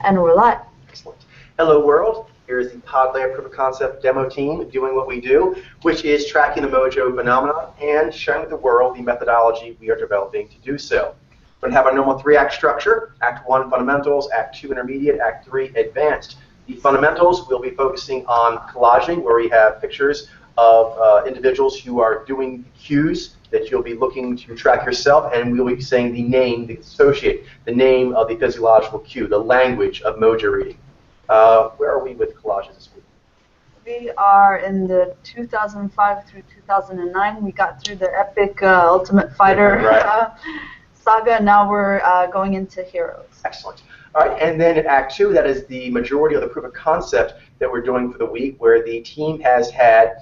And we're live. Excellent. Hello, world. Here is the pod layer proof of concept demo team doing what we do, which is tracking the Mojo phenomena and sharing with the world the methodology we are developing to do so. We're going to have our normal 3-act structure: Act 1, fundamentals; Act 2, intermediate; Act 3, advanced. The fundamentals, we'll be focusing on collaging, where we have pictures of individuals who are doing cues that you'll be looking to track yourself, and we'll be saying the name, the associate, the name of the physiological cue, the language of Mojo reading. Where are we with collages this week? We are in the 2005 through 2009. We got through the epic Ultimate Fighter saga. Now we're going into Heroes. Excellent. All right, and then in Act 2, that is the majority of the proof of concept that we're doing for the week, where the team has had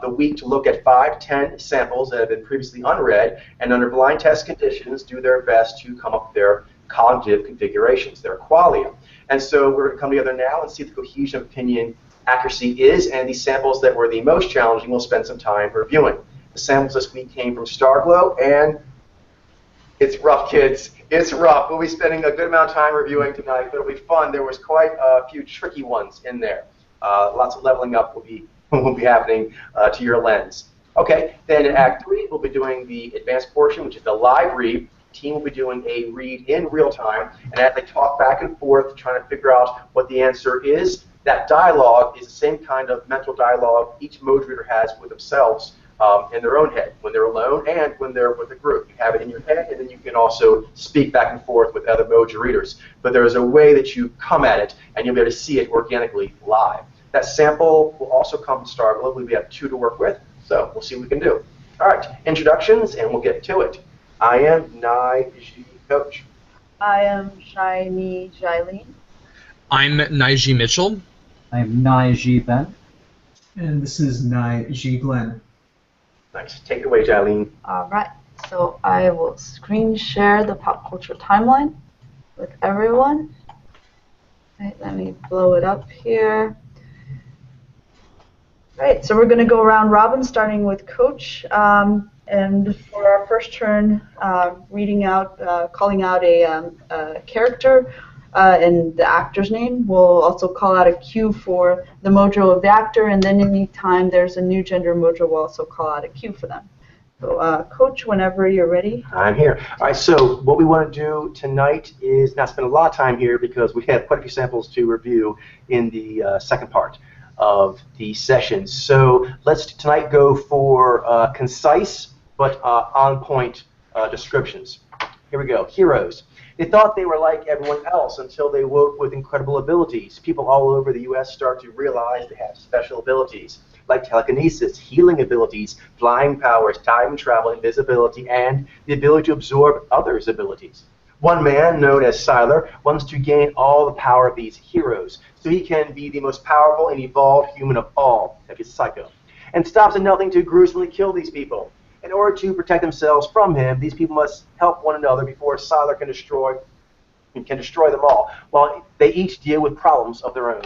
the week to look at 5-10 samples that have been previously unread, and under blind test conditions, do their best to come up with their cognitive configurations, their qualia. And so we're going to come together now and see what the cohesion of opinion accuracy is, and these samples that were the most challenging we'll spend some time reviewing. The samples this week came from Starglow, and it's rough, kids. It's rough. We'll be spending a good amount of time reviewing tonight, but it'll be fun. There was quite a few tricky ones in there. Lots of leveling up will be happening to your lens. Okay, then in Act 3, we'll be doing the advanced portion, which is the live read. The team will be doing a read in real time, and as they talk back and forth, trying to figure out what the answer is, that dialogue is the same kind of mental dialogue each Mojo reader has with themselves in their own head, when they're alone and when they're with a group. You have it in your head, and then you can also speak back and forth with other Mojo readers. But there is a way that you come at it, and you'll be able to see it organically live. That sample will also come from Starglow. We have 2 to work with, so we'll see what we can do. All right, introductions, and we'll get to it. I am Nai Ji Coach. I am Shiny Jilene. I'm Naiji Mitchell. I'm Naiji Ben. And this is Naiji Glenn. Nice. Take it away, Jilene. All right. So I will screen share the pop culture timeline with everyone. Right, let me blow it up here. Right, so we're going to go around robin, starting with Coach. And for our first turn, reading out, calling out a character and the actor's name. We'll also call out a cue for the Mojo of the actor, and then any time there's a new gender Mojo, we'll also call out a cue for them. So, Coach, whenever you're ready. I'm here. All right, so what we want to do tonight is not spend a lot of time here because we have quite a few samples to review in the second part of the session. So let's tonight go for concise but on-point descriptions. Here we go. Heroes. They thought they were like everyone else until they woke with incredible abilities. People all over the U.S. start to realize they have special abilities, like telekinesis, healing abilities, flying powers, time travel, invisibility, and the ability to absorb others' abilities. One man, known as Siler, wants to gain all the power of these heroes, so he can be the most powerful and evolved human of all, like his Psycho, and stops at nothing to gruesomely kill these people. In order to protect themselves from him, these people must help one another before Siler can destroy them all, while they each deal with problems of their own.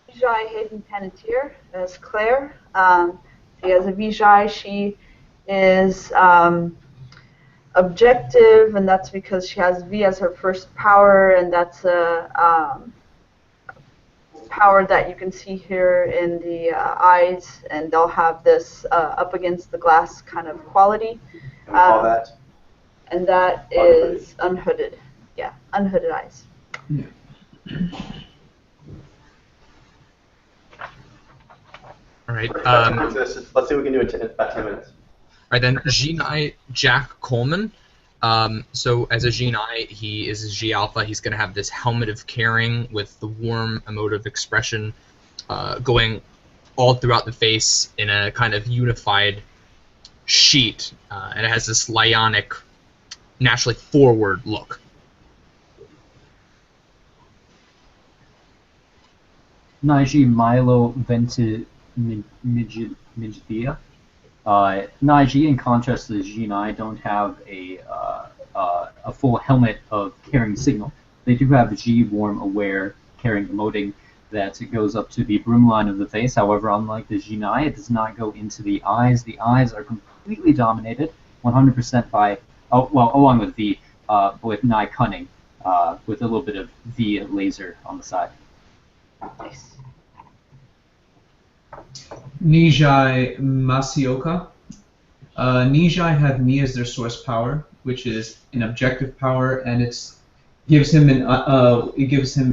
Vijay Hayden Panettiere as Claire. She has a Vijay. She is objective, and that's because she has V as her first power, and that's a power that you can see here in the eyes, and they'll have this up against the glass kind of quality. Can we call that? And that is unhooded. Yeah, unhooded eyes. Yeah. All right. Let's see what we can do in about 10 minutes. All right, then G9 Jack Coleman. So as a G9, he is a G Alpha. He's going to have this helmet of caring with the warm emotive expression going all throughout the face in a kind of unified sheet, and it has this lionic, naturally forward look. Naiji Milo Ventimiglia. Naiji, in contrast to the G9, don't have a full helmet of caring signal. They do have a G warm aware caring emoting that goes up to the broom line of the face. However, unlike the G9, it does not go into the eyes. The eyes are completely dominated 100% by, along with the with Nai Cunning, with a little bit of V laser on the side. Nice. Nijai Masioka. Nijai have me as their source power, which is an objective power, and it gives him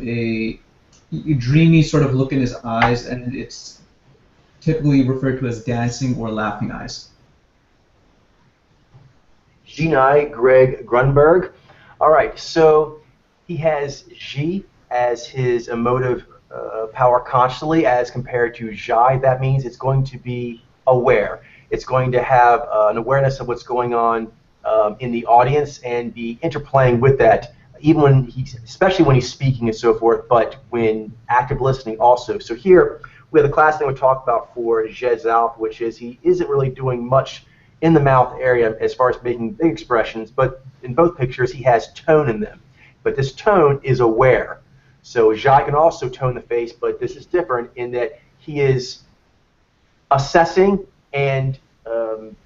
a dreamy sort of look in his eyes, and it's typically referred to as dancing or laughing eyes. Jinai Greg Grunberg. All right, so he has Ji as his emotive power constantly as compared to Jai. That means it's going to be aware. It's going to have an awareness of what's going on in the audience and be interplaying with that, even when especially when he's speaking and so forth, but when active listening also. So here we have the class thing we talked about for Jez Alpha, which is he isn't really doing much in the mouth area as far as making big expressions, but in both pictures he has tone in them. But this tone is aware. So Jai can also tone the face, but this is different in that he is assessing and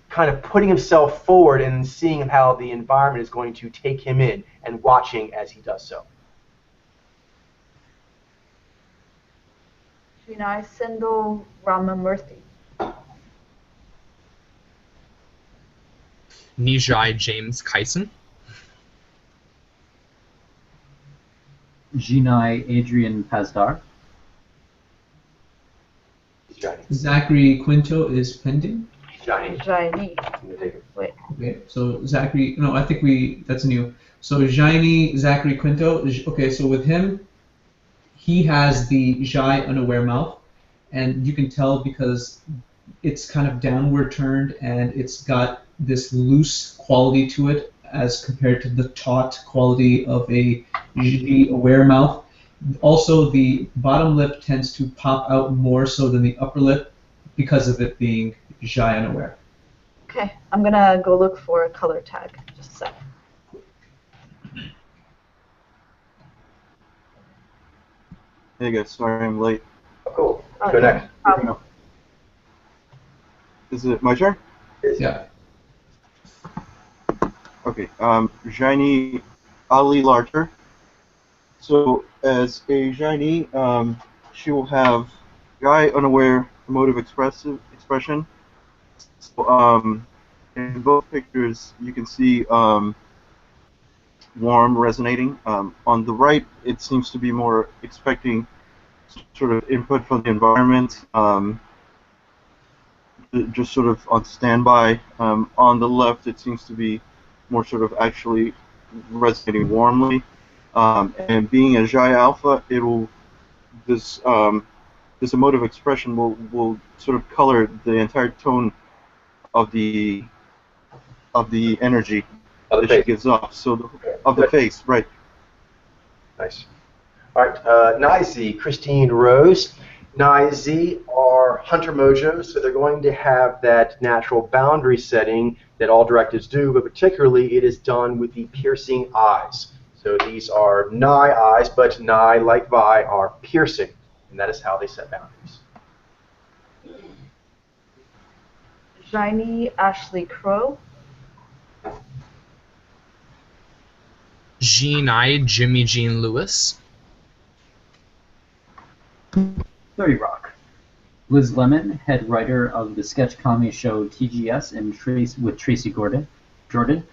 kind of putting himself forward and seeing how the environment is going to take him in and watching as he does so. Srinai Sindhu Ramamurthy. Nijai James Kyson. Jinai Adrian Pazdar. Zachary Quinto is pending. Jaini. Wait. Okay, so Zachary, no, I think that's new. So Jaini Zachary Quinto, okay, so with him, he has the Jai unaware mouth, and you can tell because it's kind of downward turned and it's got this loose quality to it as compared to the taut quality of a Ji aware mouth. Also, the bottom lip tends to pop out more so than the upper lip because of it being Jai unaware. Okay, I'm gonna go look for a color tag. Just a sec. Hey guys, sorry I'm late. Oh, cool. Oh, Go next. Is it my turn? Yeah. Okay, Jaini Ali Larcher. So as a Jaini, she will have Jai unaware emotive expression. So in both pictures you can see warm resonating. On the right it seems to be more expecting sort of input from the environment, just sort of on standby. On the left it seems to be more sort of actually resonating warmly. And being a Jai Alpha, it will this emotive expression will sort of color the entire tone of the energy that she gives off. So of the face, right? Nice. All right, Nizi, Christine Rose. Nizi are hunter mojos, so they're going to have that natural boundary setting that all directives do, but particularly it is done with the piercing eyes. So these are Nai eyes, but Nai, like Vi, are piercing, and that is how they set boundaries. Jaini Ashley Crow. Jinai Jimmy Jean Lewis. 30 Rock. Liz Lemon, head writer of the sketch comedy show TGS and with Tracy Jordan,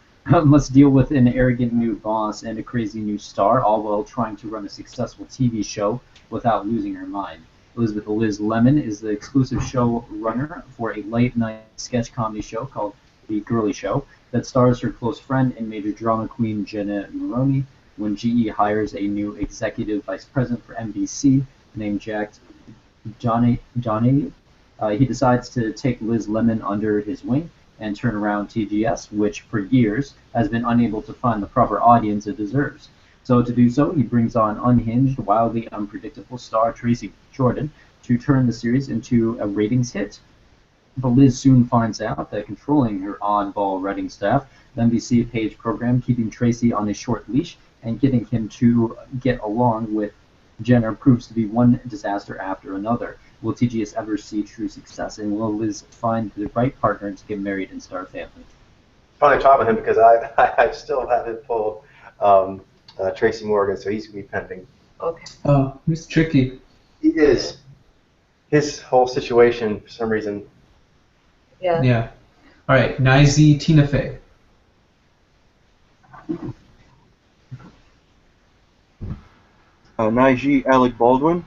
must deal with an arrogant new boss and a crazy new star, all while trying to run a successful TV show without losing her mind. Elizabeth Liz Lemon is the exclusive showrunner for a late-night sketch comedy show called The Girly Show that stars her close friend and major drama queen Jenna Maroney. When GE hires a new executive vice president for NBC named Jack Johnny, he decides to take Liz Lemon under his wing and turn around TGS, which for years has been unable to find the proper audience it deserves. So to do so, he brings on unhinged, wildly unpredictable star Tracy Jordan to turn the series into a ratings hit. But Liz soon finds out that controlling her oddball writing staff, the NBC page program, keeping Tracy on a short leash and getting him to get along with Jenner proves to be one disaster after another. Will TGS ever see true success, and will Liz find the right partner to get married and start a family? Funny talk with him because I still haven't pulled Tracy Morgan, so he's going to be pending. Okay. Oh, he's tricky. He is. His whole situation, for some reason. Yeah. Yeah. All right, Nizi Tina Fey. Naiji Alec Baldwin.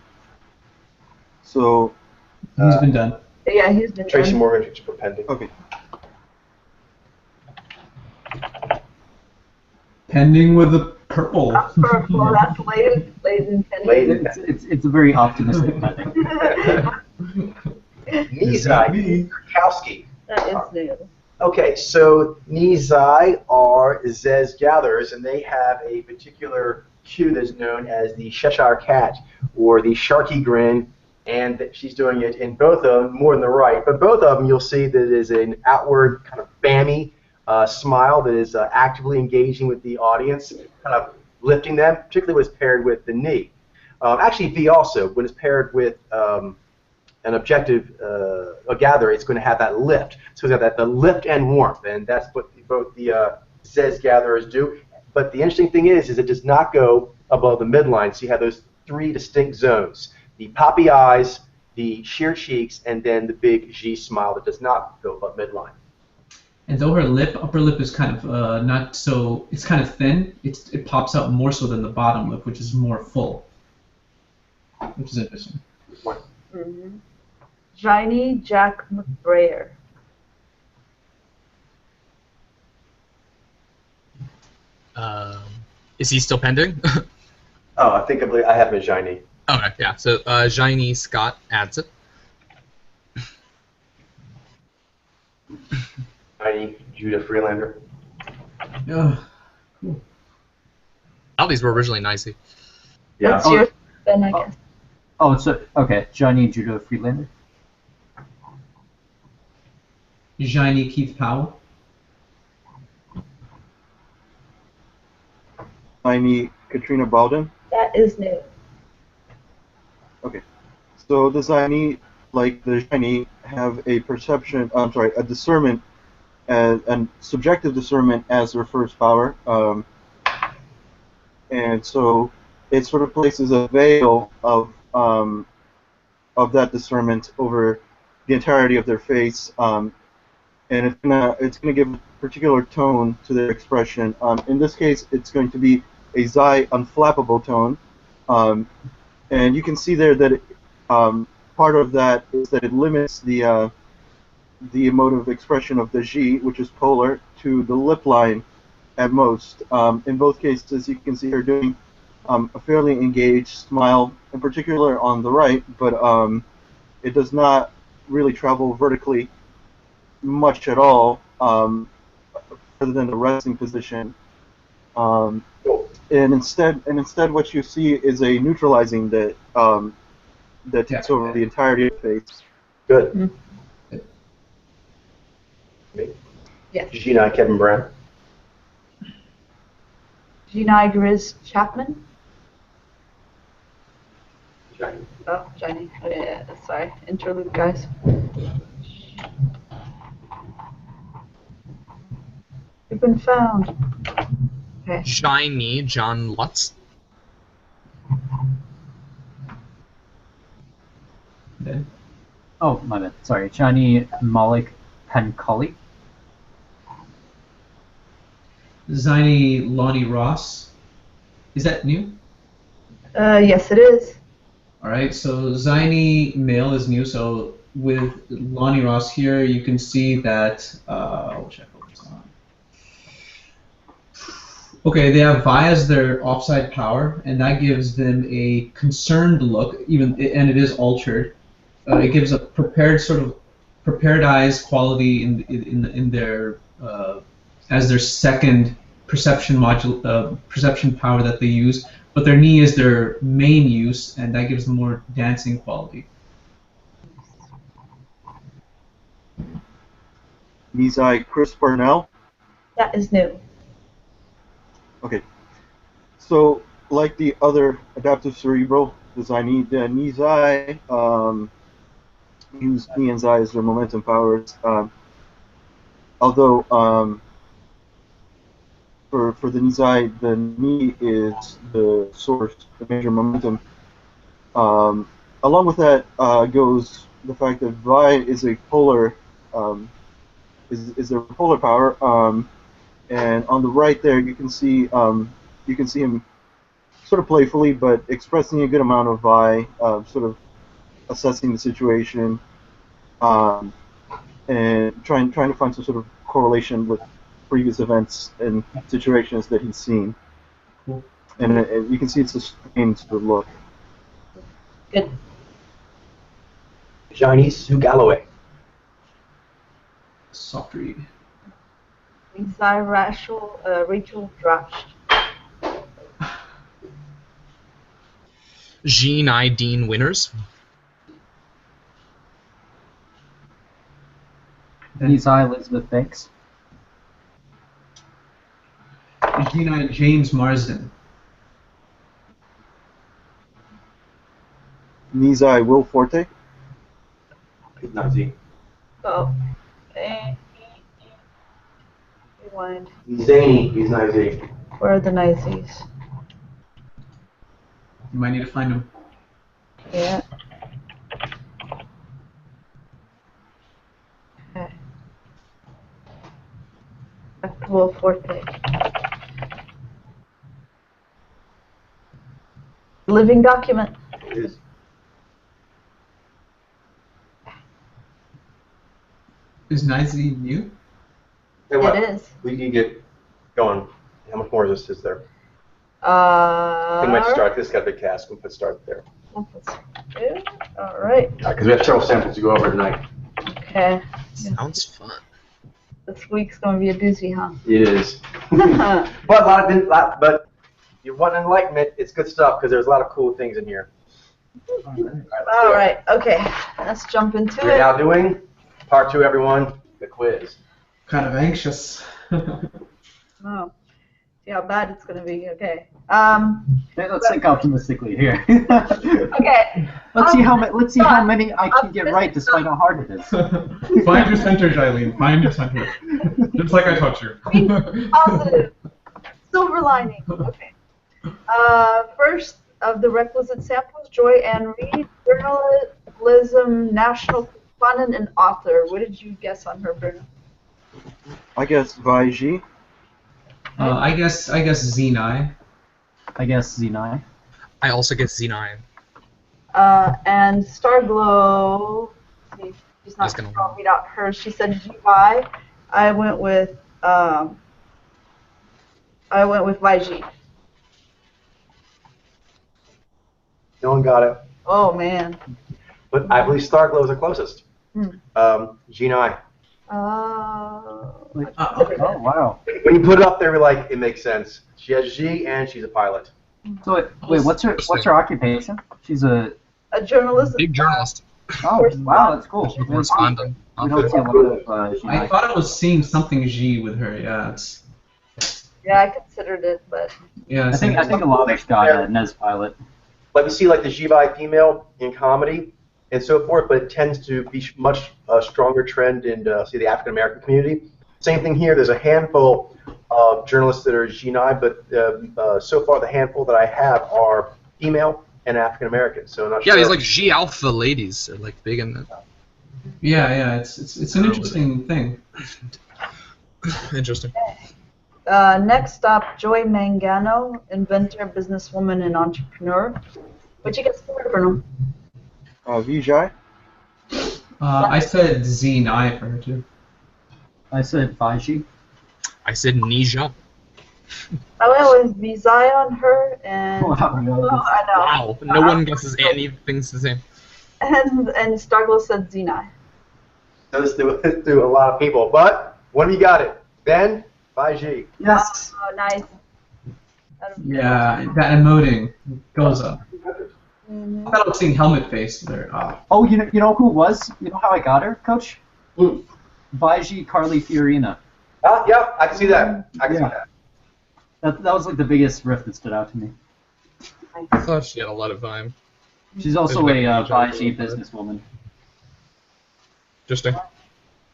So, He's been done. Yeah, he's been Tracy done. Morgan is pending. okay. Pending with the purple. Well, that's Layden and Kenny. Layden. It's a very optimistic pending. Nizai Krakowski. That is new. Okay, so Nizai are Zez gatherers, and they have a particular cue that's known as the Cheshire Cat, or the Sharky Grin, and she's doing it in both of them, more than the right, but both of them you'll see that it is an outward kind of bammy smile that is actively engaging with the audience, kind of lifting them, particularly when it's paired with the knee. Actually, V also, when it's paired with an objective, a gather, it's going to have that lift. So it's got that the lift and warmth, and that's what both the Zez gatherers do. But the interesting thing is it does not go above the midline. So you have those three distinct zones: the poppy eyes, the sheer cheeks, and then the big G smile that does not go above midline. And though her upper lip is kind of not so, it's kind of thin, it pops out more so than the bottom lip, which is more full, which is interesting. Mm-hmm. Shiny Jack McBrayer. Is he still pending? Oh, I believe I have him as Shiny. Okay, yeah. So Jaini Scott adds it. Shiny Judah Freelander. Cool. All these were originally nicey. Yeah. What's yours, Ben, I guess? Oh, so okay, Johnny Judo Freelander. Shiny Keith Powell. Tiny Katrina Bowden. That is new. Okay. So the Ziny, like the Shiny, have a perception, a discernment, and subjective discernment as their first power. And so it sort of places a veil of that discernment over the entirety of their face, and it's gonna give a particular tone to their expression. In this case, it's going to be a Zai unflappable tone, and you can see there that part of that is that it limits the emotive expression of the G, which is polar, to the lip line at most. In both cases, you can see her doing a fairly engaged smile, in particular on the right, but it does not really travel vertically much at all, further than the resting position. And instead, what you see is a neutralizing that takes over the entirety of the face. Good. Mm-hmm. Yes. Gina Kevin Brown. Gina Grizz Chapman. Shiny. Oh, Shiny. Oh, yeah, sorry. Interlude, guys. You've been found. Okay. Shiny John Lutz. Then Oh, my bad. Sorry, Johnny Malik Pankali. Ziny Lonnie Ross. Is that new? Yes, it is. All right, so Ziny male is new. So with Lonnie Ross here, you can see that. Which I focus on. Okay, they have Vi as their offside power, and that gives them a concerned look, and it is altered. It gives a prepared eyes quality in their as their second perception perception power that they use. But their knee is their main use, and that gives them more dancing quality. Nizai Chris Parnell. That is new. Okay. So, like the other adaptive cerebral design, the Nizai use Ni and Zai as their momentum powers. Although for the Nizai, the knee is the source, the major momentum. Along with that goes the fact that Vi is a polar is a polar power. And on the right there, you can see him sort of playfully, but expressing a good amount of Vi, sort of assessing the situation, and trying to find some sort of correlation with previous events and situations that he's seen. Cool. And you can see it's a strained sort of look. Good. Johnny Sue Galloway. Soft read. Rachel Drash. Jean I. Dean Winners. Nizai Elizabeth Banks. Gina James Marsden. Nizai Will Forte. He's not Z. Oh. Rewind. Zany. He's not Z. Where are the Nazis? You might need to find him. Yeah. Okay. Will Forte. Living document. It is. Is Nazi new? Hey, what? It is. We can get going. How much more is there? We might start. This got a big cast. We could start there. All right. Because we have several samples to go over tonight. Okay. Sounds fun. This week's gonna be a doozy, huh? It is. But you want enlightenment, it's good stuff because there's a lot of cool things in here. All right. Okay. Let's jump into We're it. now doing part 2, everyone, the quiz. Kind of anxious. Oh. See how bad it's gonna be. Okay. Let's think optimistically here. Okay. Let's see how many I can get right despite how hard it is. Find your center, Jilene. Find your center. Just like I taught you. Be positive. Silver lining. Okay. First of the requisite samples, Joy Ann Reed, journalism, national correspondent, and author. What did you guess on her, Bruno? I guess Vi Ji. I guess Zenai. I guess Z9. I also guess Z9. And Starglow. See, she's not going to read out hers. She said GY. I went with YG. No one got it. Oh man. But I believe Starglow is the closest. G9. Oh. Oh wow. When you put it up there, we're like, it makes sense. She has G and she's a pilot. So wait, what's her occupation? She's a journalist. Big journalist. Oh wow, that's cool. Correspondent. We don't see a lot of I thought I was seeing something G with her. Yeah, Yeah, I considered it, but yeah. I think a lot of us got a Nez pilot. Like we see like the G-Bi female in comedy and so forth, but it tends to be much stronger trend in say the African American community. Same thing here. There's a handful of journalists that are G9, but so far the handful that I have are female and African American. So I'm not sure. Yeah, these like G Alpha ladies are like big in that. Yeah. It's an interesting thing. Interesting. next up, Joy Mangano, inventor, businesswoman, and entrepreneur. What'd you get for Bruno? Vijay. I said Z9 for her too. I said Faiji. I said Nija. I went with Vizai on her, and Wow, I know. Wow, no one guesses anything's the same. And Starglow said Zenai. Let's do it through a lot of people, but one of you got it. Ben, 5G. Yes. Oh, nice. Yeah, that emoting goes up. Mhm. I thought I was seeing helmet face there. Oh, you know who it was? You know how I got her, Coach? Vaiji Carly Fiorina. Yeah, I can see that. I can see Yeah. that. That was like the biggest riff that stood out to me. I thought she had a lot of vibe. She's also a Vaiji businesswoman. Interesting.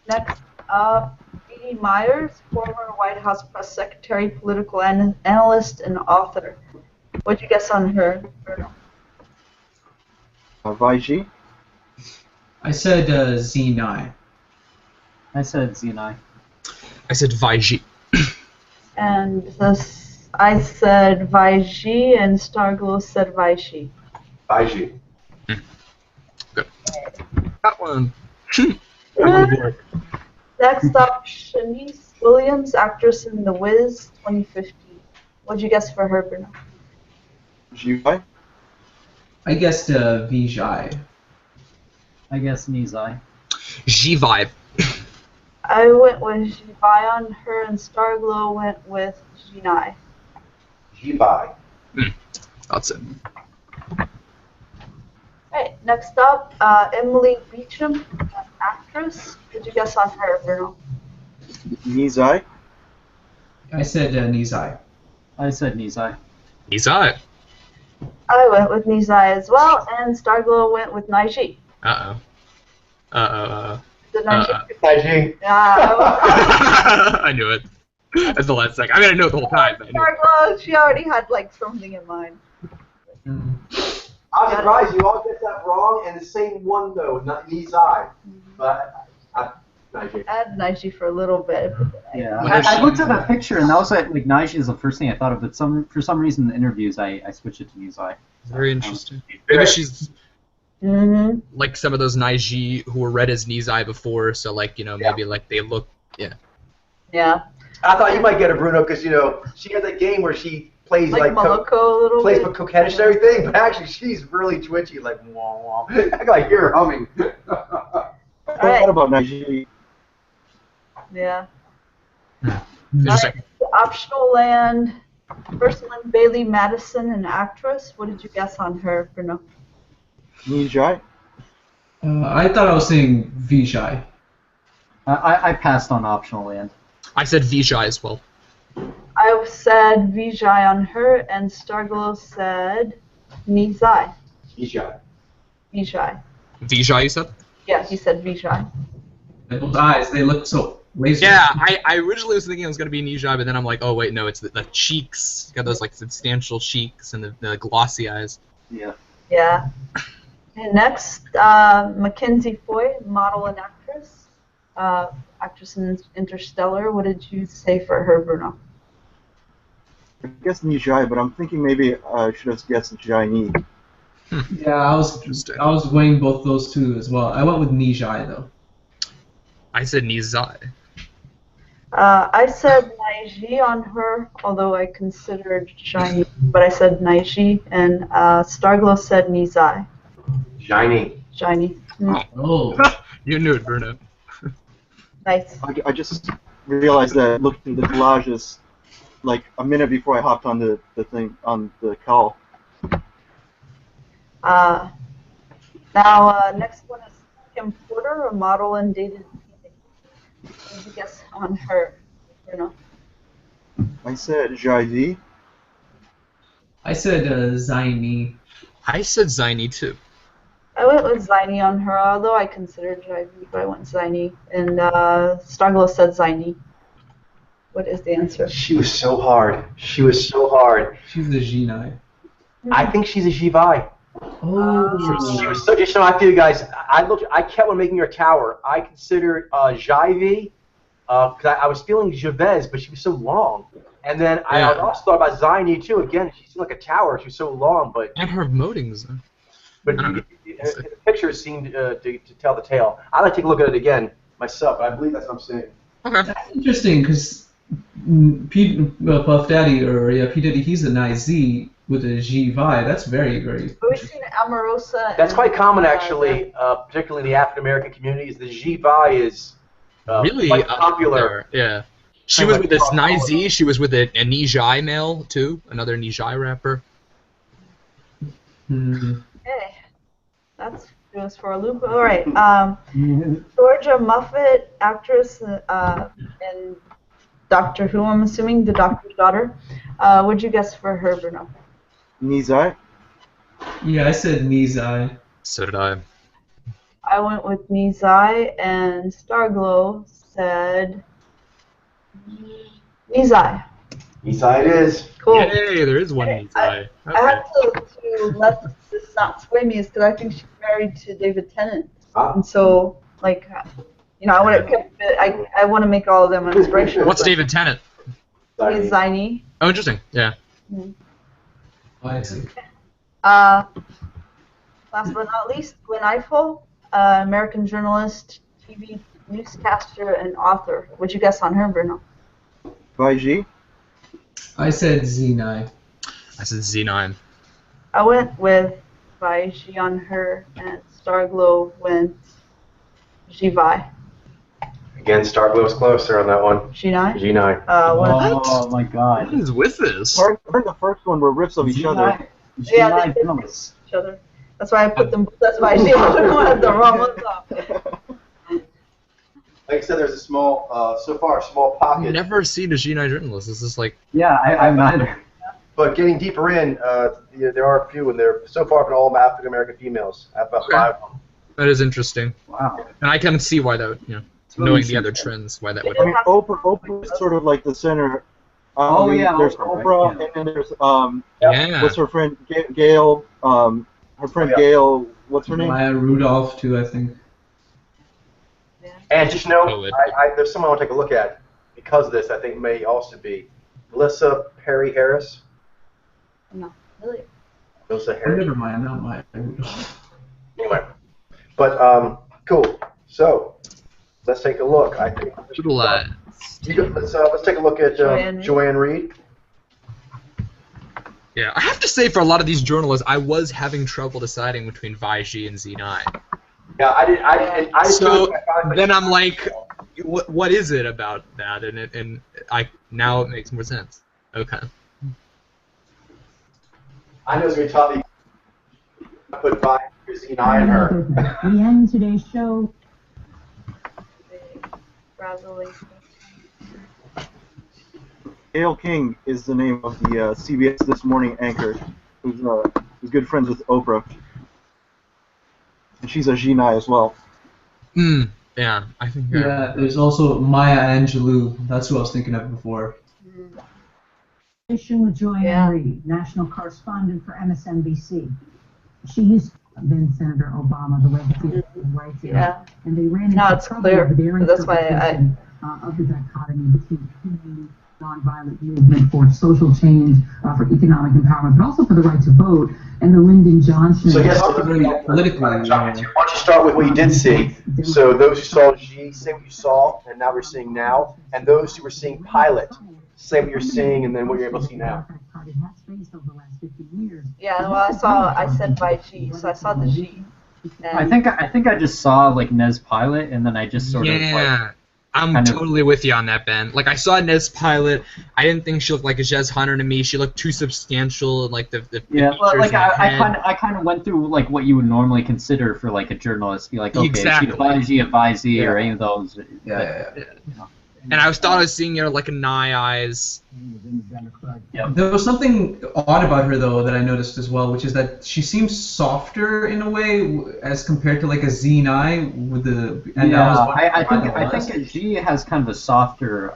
Next up, Dee J.B. Myers, former White House press secretary, political analyst, and author. What'd you guess on her, Bruno? Vaiji. I said Z9. I said Xenai. I said Vaiji. And I said Vaiji, and Starglow said Vaishi. Baiji. That one. Next up, Shanice Williams, actress in The Wiz, 2015. What'd you guess for her, Bruno? Jivai. I guessed Vijay. I guess Nizai. G-Vibe. I went with Jivai on her, and Starglow went with Jinai. Jibai. That's it. Alright, next up, Emily Beecham, actress. What'd you guess on her, Bruno? Nizai. I said Nizai. I said Nizai. Nizai. I went with Nizai as well, and Starglow went with Naiji. Uh-oh. Uh-oh. Did Naiji? Taiji. Yeah, I knew it. That's the last second. I mean, I knew it the whole time. But I knew it. Starglow, she already had like something in mind. I was surprised you all get that wrong, and the same one though, not Nizai. But Naiji. I had Naiji for a little bit. Yeah, But I looked at that picture and that was like Naiji is the first thing I thought of, but for some reason in the interviews I switched it to Nizai. Very interesting. Maybe she's Mm-hmm. like some of those Naiji who were read as Nizai before, so like, you know, maybe like they look, yeah. Yeah. I thought you might get a Bruno because she has that game where she plays Like Moloko a little plays bit. with coquettish and everything, but actually she's really twitchy, like wah wah. I can like hear her humming. What about Naiji? Yeah. Interesting. Optional land. Rosalind Bailey Madison, an actress. What did you guess on her, Bruno? Nizai. I thought I was saying Vijay. I passed on optional land. I said Vijay as well. I said Vijay on her, and Starglow said Nizai. Ijai. Vijay. Vijay, you said? Yeah, he said Vijay. Those eyes, they look so lazy. Yeah, I originally was thinking it was going to be Nijai, but then I'm like, oh wait, no, it's the cheeks. It's got those like substantial cheeks and the glossy eyes. Yeah. Yeah. And next, Mackenzie Foy, model and actress. Actress in Interstellar. What did you say for her, Bruno? I guess Nizai, but I'm thinking maybe I should have guessed Jaini. Yeah, I was weighing both those two as well. I went with Nijai though. I said Nizai. I said Naiji on her, although I considered Shiny, but I said Naiji, and Starglow said Nizai. Shiny. Shiny. Oh. You knew it, Bruno. Nice. I just realized that looking at the collages like a minute before I hopped on the thing on the call. Now, next one is Kim Porter, a model and dated. What did you guess on her, Bruno? I said Jai. I said Zaini. I said Zaini too. I went with Zaini on her, although I considered Jivey, but I went Zaini. And Starglow said Zaini. What is the answer? She was so hard. She was so hard. She's the Jinai. I think she's a Jivai. Oh. She was so just I feel you guys. I kept on making her a tower. I considered Jivey because I was feeling Chavez, but she was so long. And then I also thought about Zaini too. Again, she seemed like a tower. She was so long, but And her emotings. the pictures seemed to tell the tale. I'd like to take a look at it again myself. I believe that's what I'm saying. Okay. That's interesting because Puff Daddy P Diddy, he's a nice Z with a G vibe. That's very, very. But we've seen Amorosa. That's and, quite common, actually, particularly in the African American communities. The Jibai is Really quite up popular. there, yeah. She was with this Nai-Z. She was with a Nijai male too, another Nijai rapper. Okay. That's goes for a loop. All right. Georgia Muffet, actress in Doctor Who, I'm assuming, the Doctor's daughter. What'd you guess for her, Bruno? Nizai. Yeah, I said Nizai. So did I. I went with Nizai, and Starglow said Nizai. Eastside it is. Cool. Yay, there is one Nizai. I Okay. had to let this not sway me is because I think she's married to David Tennant. Ah. And so, like, I would have kept it. I want to make all of them inspirational. What's David Tennant? He's Ziny. Oh, interesting. Yeah. I see. Last but not least, Gwen Ifill, American journalist, TV newscaster, and author. What'd you guess on her, Bruno? YG? I said Z9. I said Z9. I went with Vaiji on her, and Starglow went Jivai. Again, Starglow's closer on that one. G9? G9. What? my god. What is with this? Her and the first one were riffs of each other. Yeah, they did each other. That's why I put them. That's why she had the wrong ones off. Like I said, there's a small, so far, a small pocket. I've never seen a G9 journalist. This is like. Yeah, I haven't either. But getting deeper in, there are a few, and they're so far been all African American females. I have about Okay. 5 of them. That is interesting. Wow. And I can see why that would, really knowing the other interesting. trends, why that would I mean, Oprah is sort of like the center. Oh, yeah, There's Oprah, Oprah, right, yeah. and then there's Yeah. what's her friend Gail? Her friend Oh, yeah. Gail. What's her name? Maya Rudolph too, I think. And just know, Poet. there's someone I want to take a look at because of this. I think may also be Melissa Perry Harris. No, really. Melissa Oh, Harris. never mind, not Maya Rudolph. Anyway, but cool. So let's take a look. I think let's let's take a look at Joanne Reed. Yeah, I have to say for a lot of these journalists, I was having trouble deciding between Vaiji and Z9. Yeah, I So then I'm like, what is it about that? And now it makes more sense. Okay. I know it's going to be tough. I put 5 Z9 in her. We end today's show. Gail King is the name of the CBS This Morning anchor, who's good friends with Oprah, and she's a G9 as well. Yeah, I think. Yeah, there's also Maya Angelou. That's who I was thinking of before. With Joanne Reed, national correspondent for MSNBC. She used to have been Senator Obama, the way he rights era, and they ran Now into it's trouble clear. over their That's why interpretation of the dichotomy between the nonviolent movement for social change, for economic empowerment, but also for the right to vote, and the Lyndon Johnson. So yes, Very politically. why don't you start with what you did see? So those who saw G, say what you saw, and now we're seeing now, and those who were seeing pilot, say what you're seeing, and then what you're able to see now. Yeah, well, I said by G, so I saw the G. I think I just saw like Nez Pilot, and then I just sort of like. Yeah, I'm kind of- totally with you on that, Ben. Like I saw Nez Pilot, I didn't think she looked like a Jez Hunter to me. She looked too substantial, and like the Yeah, well, features like in the head. I kind of went through like what you would normally consider for like a journalist. Be like, okay, Exactly. she advisee or any of those. Yeah. And I thought I was seeing like a Nye Eyes. There was something odd about her though that I noticed as well, which is that she seems softer in a way as compared to like a Z9 with the. And that was I think a G has kind of a softer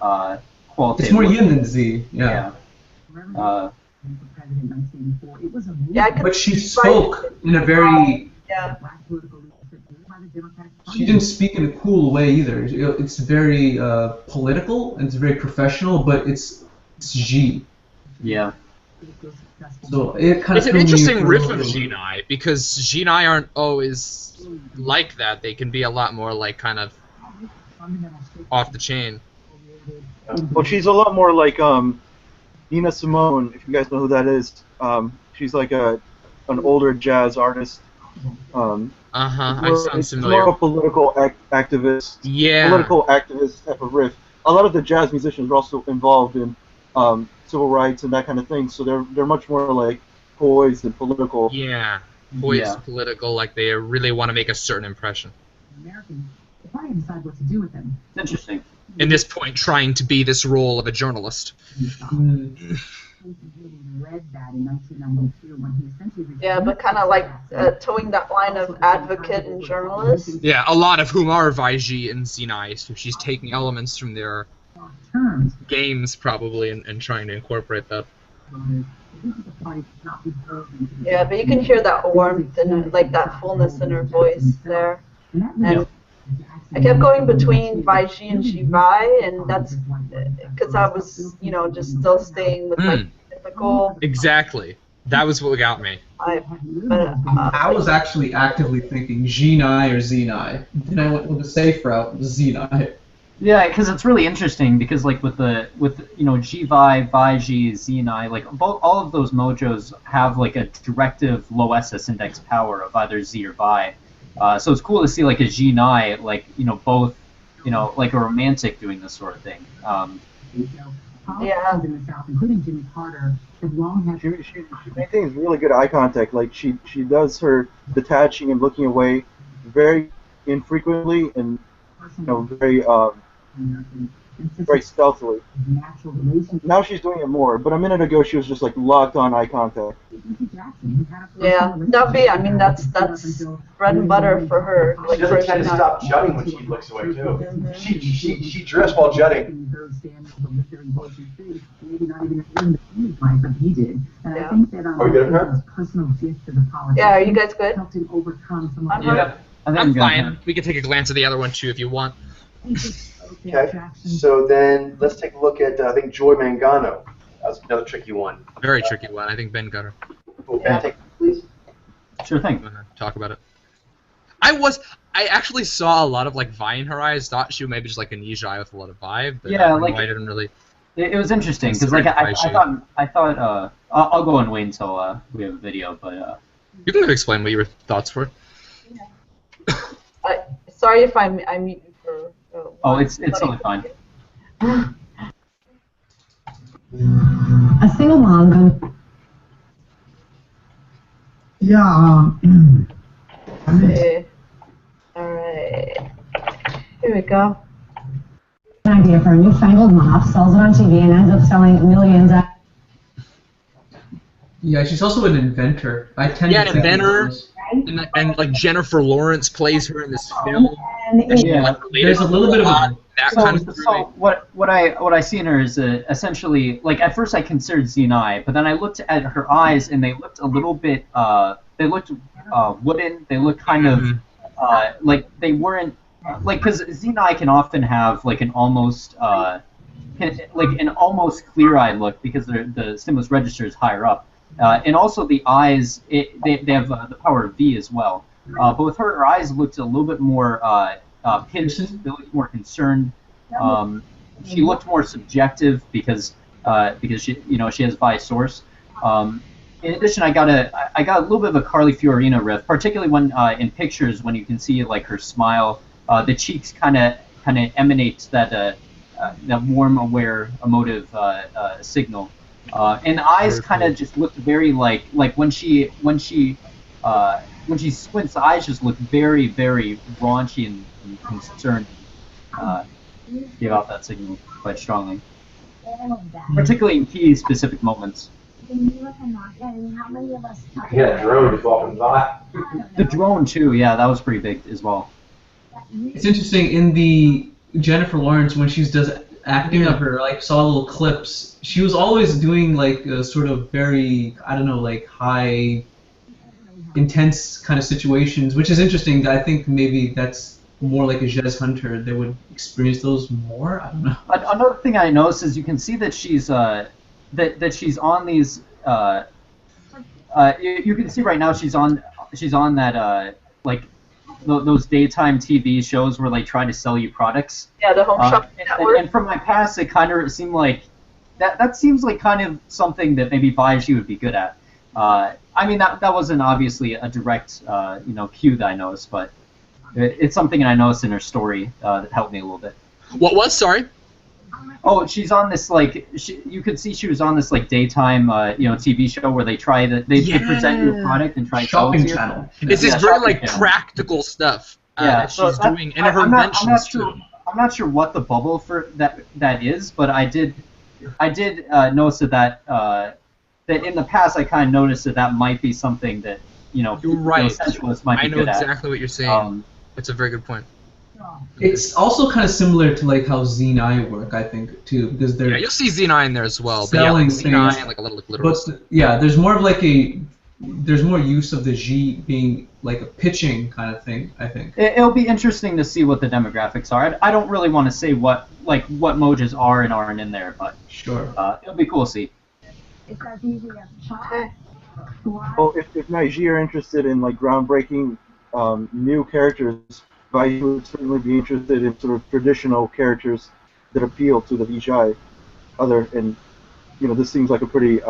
quality. it's more yin than Z. Yeah. But she spoke in a very. Yeah. She didn't speak in a cool way either. It's very political and it's very professional, but it's G. Yeah. So it kind It's of an interesting riff of G9 because G9 aren't always like that. They can be a lot more like kind of off the chain. Well, she's a lot more like Nina Simone, if you guys know who that is. She's like an older jazz artist. I sound It's familiar. more of a political activist. Yeah. Political activist type of riff. A lot of the jazz musicians are also involved in civil rights and that kind of thing, so they're much more like poised and political. Yeah. Poised, political, like they really want to make a certain impression. Americans probably decide what to do with them. It's interesting. In this point, trying to be this role of a journalist. Read that in 1992 when he essentially. Yeah, but kind of like towing that line of advocate and journalist. Yeah, a lot of whom are Vaiji and Zinai, so she's taking elements from their terms. games probably and trying to incorporate that. Yeah, but you can hear that warmth and like that fullness in her voice there. And I kept going between Vaiji and Shivai, and that's because I was, you know, just still staying with my typical. Exactly. That was what got me. I was actually actively thinking Jinai or Zenai. Then I went with the safe route, Zenai. Yeah, because it's really interesting because like with you know G-Vi, Vaiji, Zenai, like all of those mojos have like a directive low SS index power of either Z or Vi. So it's cool to see like a Zenai, like you know both, you know like a romantic doing this sort of thing. Yeah. In the South, including Jimmy Carter, have long had. She maintains really good eye contact. Like she does her detaching and looking away very infrequently and you know very stealthily. Now she's doing it more, but a minute ago she was just like locked on eye contact. Yeah, I mean that's bread and butter for her. She doesn't tend to stop jutting when she looks away too. She drifts while jutting. Yeah. Are we good with her? Yeah, are you guys good? Yeah, I'm fine. We can take a glance at the other one too if you want. Okay, so then let's take a look at, I think, Joy Mangano. That was another tricky one. Very tricky one. I think Ben got her. Cool. Ben, take it, please. Sure thing. I'm gonna talk about it. I actually saw a lot of like Vi in her eyes. Thought she was maybe just like a niche eye with a lot of vibe. But Yeah, like like I didn't really. it was interesting because like I thought I'll go and wait until we have a video, but You can explain what your thoughts were. Sorry if I'm muting for. oh, it's totally fine. A single mom. Yeah. Okay. All right. Here we go. An idea for a newfangled mop, sells it on TV, and ends up selling millions. Yeah, she's also an inventor. I tend Yeah, to an think inventor. And like Jennifer Lawrence plays her in this film. Yeah. There's a little bit of a that kind of So what I see in her is essentially like at first I considered Zenai, but then I looked at her eyes and they looked a little bit wooden. They looked kind of like they weren't like because Zenai can often have like an almost clear-eyed look because the stimulus register is higher up, and also the eyes they have the power of V as well. But with her eyes looked a little bit more pinched. They looked more concerned. She looked more subjective because she has Vi source. In addition, I got a little bit of a Carly Fiorina riff, particularly when in pictures when you can see like her smile, the cheeks kind of emanate that warm, aware, emotive signal, and the eyes kind of just looked very like when she squints, the eyes just look very, very raunchy and concerned. Give out that signal quite strongly, particularly in key specific moments. Yeah, drone is walking by. The drone too, yeah, that was pretty big as well. It's interesting in the Jennifer Lawrence when she does acting of her, like saw little clips. She was always doing like a sort of very like high, intense kind of situations, which is interesting. I think maybe that's more like a Jez Hunter. They would experience those more. I don't know. Another thing I noticed is you can see that she's that she's on these. You can see right now she's on that like those daytime TV shows where they try to sell you products. Yeah, the Home Shop Network. And from my past, it kind of seemed like that seems like kind of something that maybe Vaiji would be good at. I mean that wasn't obviously a direct cue that I noticed, but it's something I noticed in her story that helped me a little bit. What was? Sorry. Oh, she's on this like you could see she was on this like daytime TV show where they try to they present you a product and try to sell it Shopping to you. channel. It's this very shopping like channel. practical stuff that so she's doing, and her I'm not inventions sure. too. I'm not sure what the bubble for that is, but I did notice that in the past I kind of noticed that might be something that You're right. essentialists might be I know good exactly at. what you're saying. It's a very good point. It's also kind of similar to like how Xeni work, I think, too, because they're You'll see Xeni in there as well. But selling yeah, like Xeni things, and like a little like literal. but yeah, there's more of like there's more use of the G being like a pitching kind of thing, I think. It'll be interesting to see what the demographics are. I don't really want to say what mojas are and aren't in there, but Sure. It'll be cool to see. Okay. Well, if Naiji are interested in like groundbreaking new characters, I would certainly be interested in sort of traditional characters that appeal to the Vijay. And this seems like a pretty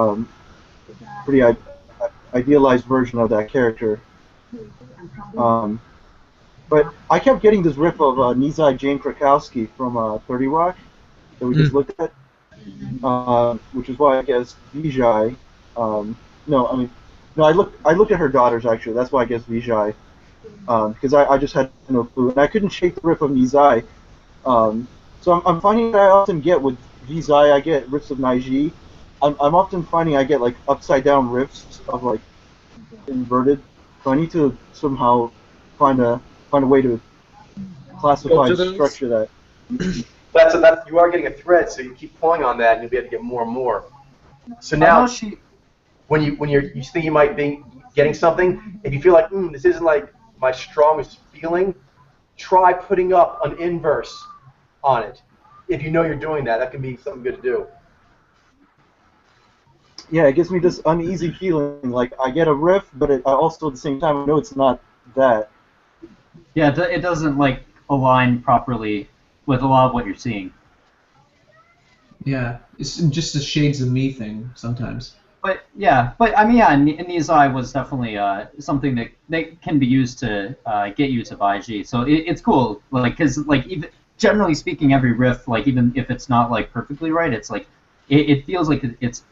idealized version of that character. But I kept getting this riff of Nizai Jane Krakowski from 30 Rock that we just looked at, which is why I guess Vijay. I looked at her daughters actually. That's why I guess Vijay, because I just had no clue, and I couldn't shake the riff of Nizai. So I'm finding that I often get with Vizai, I get riffs of Naiji. I'm often finding I get like upside down riffs of like inverted. So I need to somehow find a way to classify and structure that. That's you are getting a thread, so you keep pulling on that, and you'll be able to get more and more. So now, when you think you might be getting something, if you feel like this isn't like my strongest feeling, try putting up an inverse on it. If you know you're doing that, that can be something good to do. Yeah, it gives me this uneasy feeling, like I get a riff, but I also at the same time I know it's not that. Yeah, it doesn't like align properly with a lot of what you're seeing. Yeah, it's just the shades of me thing sometimes. But I mean, Nizai was definitely something that can be used to get you to Baiji. So it's cool, like, because like even generally speaking, every riff, like even if it's not like perfectly right, it's like it feels like it's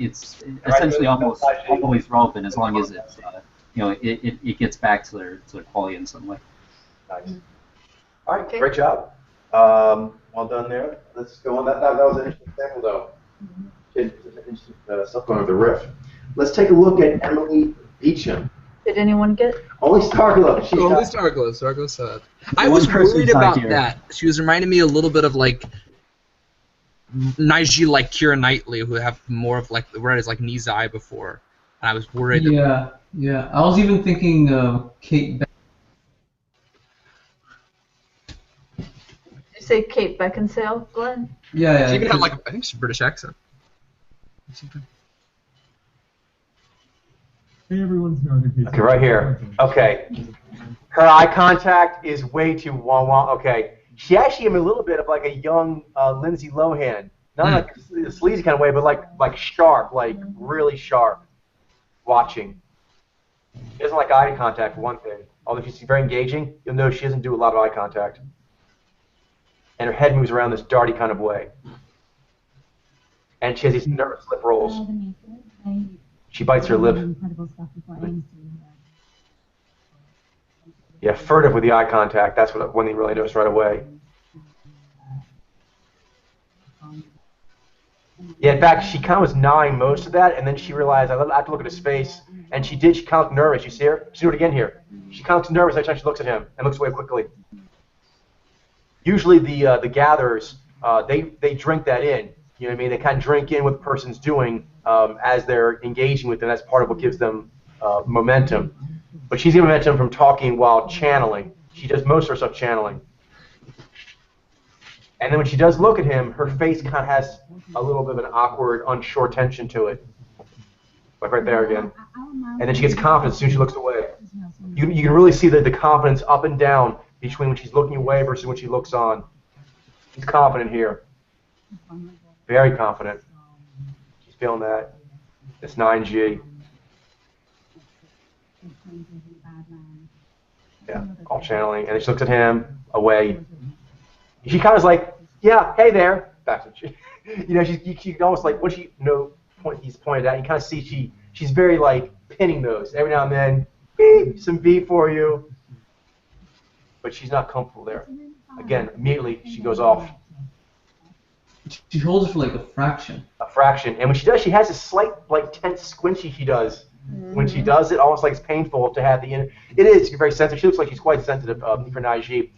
essentially almost always relevant as long as it's it gets back to their quality in some way. Nice. All right, great job. Well done there. Let's go on. That was an interesting sample though. Interesting stuff going with the riff. Let's take a look at Emily Beecham. Did anyone get? Only Starglow. Only Starglow. Starglow said. I was worried about that. She was reminding me a little bit of like Naiji, like Keira Knightley, who have more of like where it's like Nizai before, and I was worried. Yeah. I was even thinking Kate. Did you say Kate Beckinsale, Glenn? Yeah. She even had like I think she's a British accent. Hey everyone, okay, right here. Okay. Her eye contact is way too wah-wah. Okay. She actually gave me a little bit of like a young Lindsay Lohan. Not like a sleazy kind of way, but like sharp, like really sharp watching. She doesn't like eye contact for one thing. Although she's very engaging, you'll notice she doesn't do a lot of eye contact. And her head moves around this darty kind of way. And she has these nervous lip rolls. She bites her lip. Yeah, furtive with the eye contact. That's one thing you really notice right away. Yeah, in fact, she kind of was gnawing most of that, and then she realized I have to look at his face, and she did. She kind of looked nervous. You see her? She's doing it again here. She kind of looks nervous every time she looks at him and looks away quickly. Usually the gatherers they drink that in. You know what I mean? They kind of drink in what the person's doing as they're engaging with them. That's part of what gives them momentum. But she's getting momentum from talking while channeling. She does most of her stuff channeling. And then when she does look at him, her face kind of has a little bit of an awkward, unsure tension to it. Like right there again. And then she gets confident as soon as she looks away. You can really see the confidence up and down between when she's looking away versus when she looks on. She's confident here. Very confident. She's feeling that. It's 9G. Yeah, all channeling. And then she looks at him, away. She kind of is like, yeah, hey there. That's what she, she almost like, when he's pointed out, you kind of see she's very like pinning those. Every now and then, beep, some beep for you. But she's not comfortable there. Again, immediately she goes off. She holds it for like a fraction. A fraction. And when she does, she has a slight, like, tense squinchy she does. When she does it, almost like it's painful to have the... It is very sensitive. She looks like she's quite sensitive for Naiji.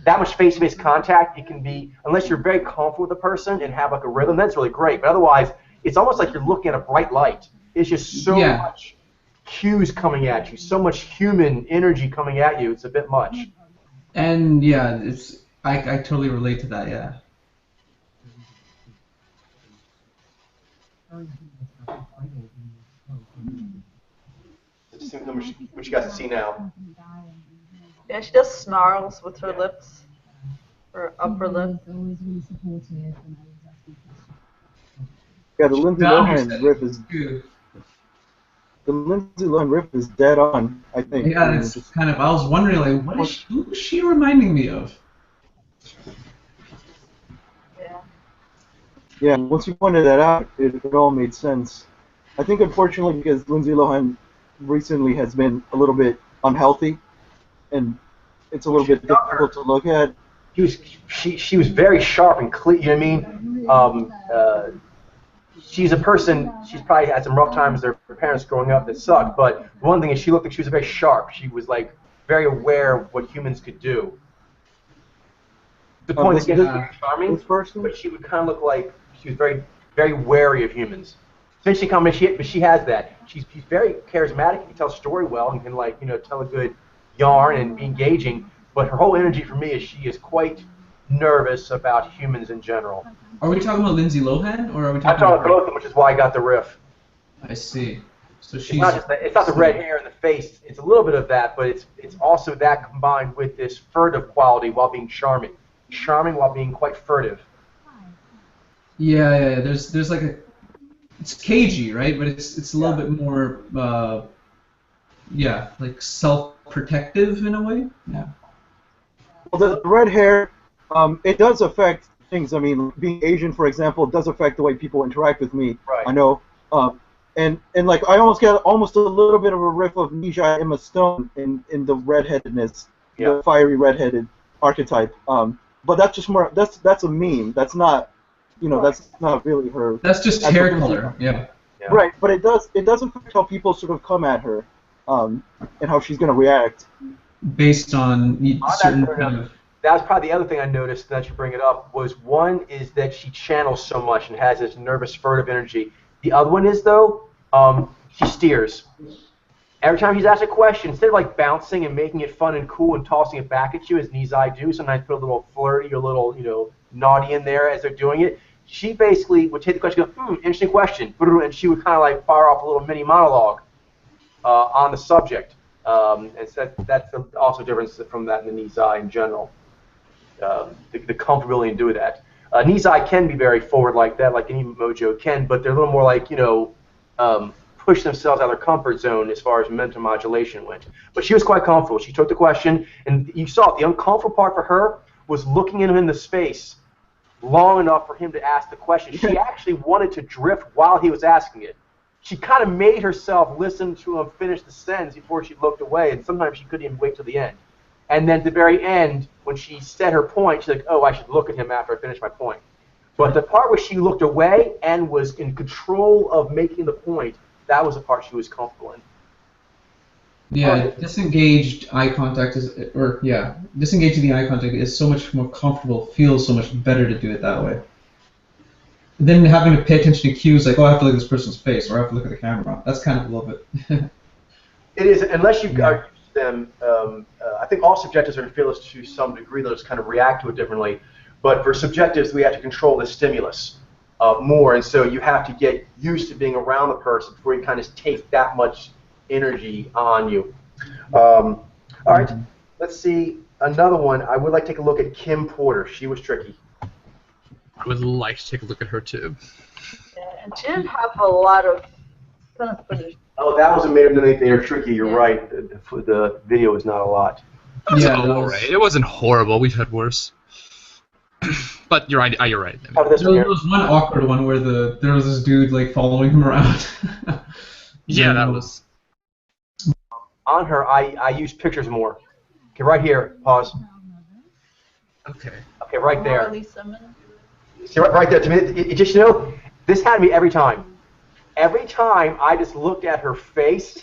that much face-to-face contact, it can be, unless you're very comfortable with the person and have like a rhythm, that's really great. But otherwise, it's almost like you're looking at a bright light. It's just so much cues coming at you, so much human energy coming at you. It's a bit much. And yeah, I totally relate to that. Yeah. What you guys see now? Yeah, she does snarls with her lips, her upper lip. Yeah, the Lindsay Lohan riff is dead on, I think. Yeah, it's kind of. I was wondering, like, who is she reminding me of? Yeah. Yeah, once you pointed that out, it all made sense. I think, unfortunately, because Lindsay Lohan recently has been a little bit unhealthy, and it's a little bit difficult to look at. She was very sharp and clear. You know what I mean? She's a person. She's probably had some rough times with her parents growing up that sucked. But one thing is, she looked like she was very sharp. She was like very aware of what humans could do. The point is, getting charming, but she would kind of look like she was very, very wary of humans. Eventually, but she has that. She's very charismatic. She can tell a story well and can tell a good yarn and be engaging. But her whole energy for me is she is quite nervous about humans in general. Are we talking about Lindsay Lohan, or are we talking? I'm talking about both of them, which is why I got the riff. I see. So she's. It's not the red hair in the face. It's a little bit of that, but it's also that combined with this furtive quality while being charming. Charming while being quite furtive. Yeah. There's like it's cagey, right? But it's a little bit more, like self-protective in a way. Yeah. Well, the red hair, it does affect things. I mean, being Asian, for example, does affect the way people interact with me. Right. I know. And like I almost get a little bit of a riff of Nijai Emma Stone in the redheadedness, the fiery redheaded archetype. But that's just more. That's a meme. That's not. That's not really her. That's just hair color. Yeah. Right, but it does affect how people sort of come at her, and how she's going to react. Based on certain kind of. That was probably the other thing I noticed that you bring it up was one is that she channels so much and has this nervous, furtive energy. The other one is though, she steers. Every time she's asked a question, instead of like bouncing and making it fun and cool and tossing it back at you as Nizai do, sometimes put a little flirty or a little naughty in there as they're doing it. She basically would take the question, and go, interesting question, and she would kind of like fire off a little mini monologue on the subject. And so that's also a difference from that in the Nizai in general. The comfortability in doing that. Nizai can be very forward like that, like any mojo can, but they're a little more like, push themselves out of their comfort zone as far as mental modulation went. But she was quite comfortable. She took the question, and you saw it. The uncomfortable part for her was looking at him in the space long enough for him to ask the question. She actually wanted to drift while he was asking it. She kind of made herself listen to him finish the sentence before she looked away, and sometimes she couldn't even wait till the end. And then at the very end, when she said her point, she's like, oh, I should look at him after I finish my point. But the part where she looked away and was in control of making the point, that was the part she was comfortable in. Yeah, disengaged eye contact disengaging the eye contact is so much more comfortable, feels so much better to do it that way. Then having to pay attention to cues like, oh, I have to look at this person's face, or I have to look at the camera. That's kind of a little bit. It is, unless you are used to them. I think all subjectives are fearless to some degree. They'll just kind of react to it differently. But for subjectives, we have to control the stimulus more, and so you have to get used to being around the person before you kind of take that much energy on you. All right, let's see another one. I would like to take a look at Kim Porter. She was tricky. I would like to take a look at her too. Yeah, and she didn't have a lot of kind of footage. Oh, that was a made up they are tricky. You're right. The video was not a lot. It was alright. It wasn't horrible. We've had worse. But you're right. You're right. How about this There was one awkward one where there was this dude like following him around. Yeah, that was. On her, I use pictures more. Okay, right here. Pause. Okay. Okay, right there. Harley Simmons. See, right there. To me, it just this had me every time. Every time I just looked at her face,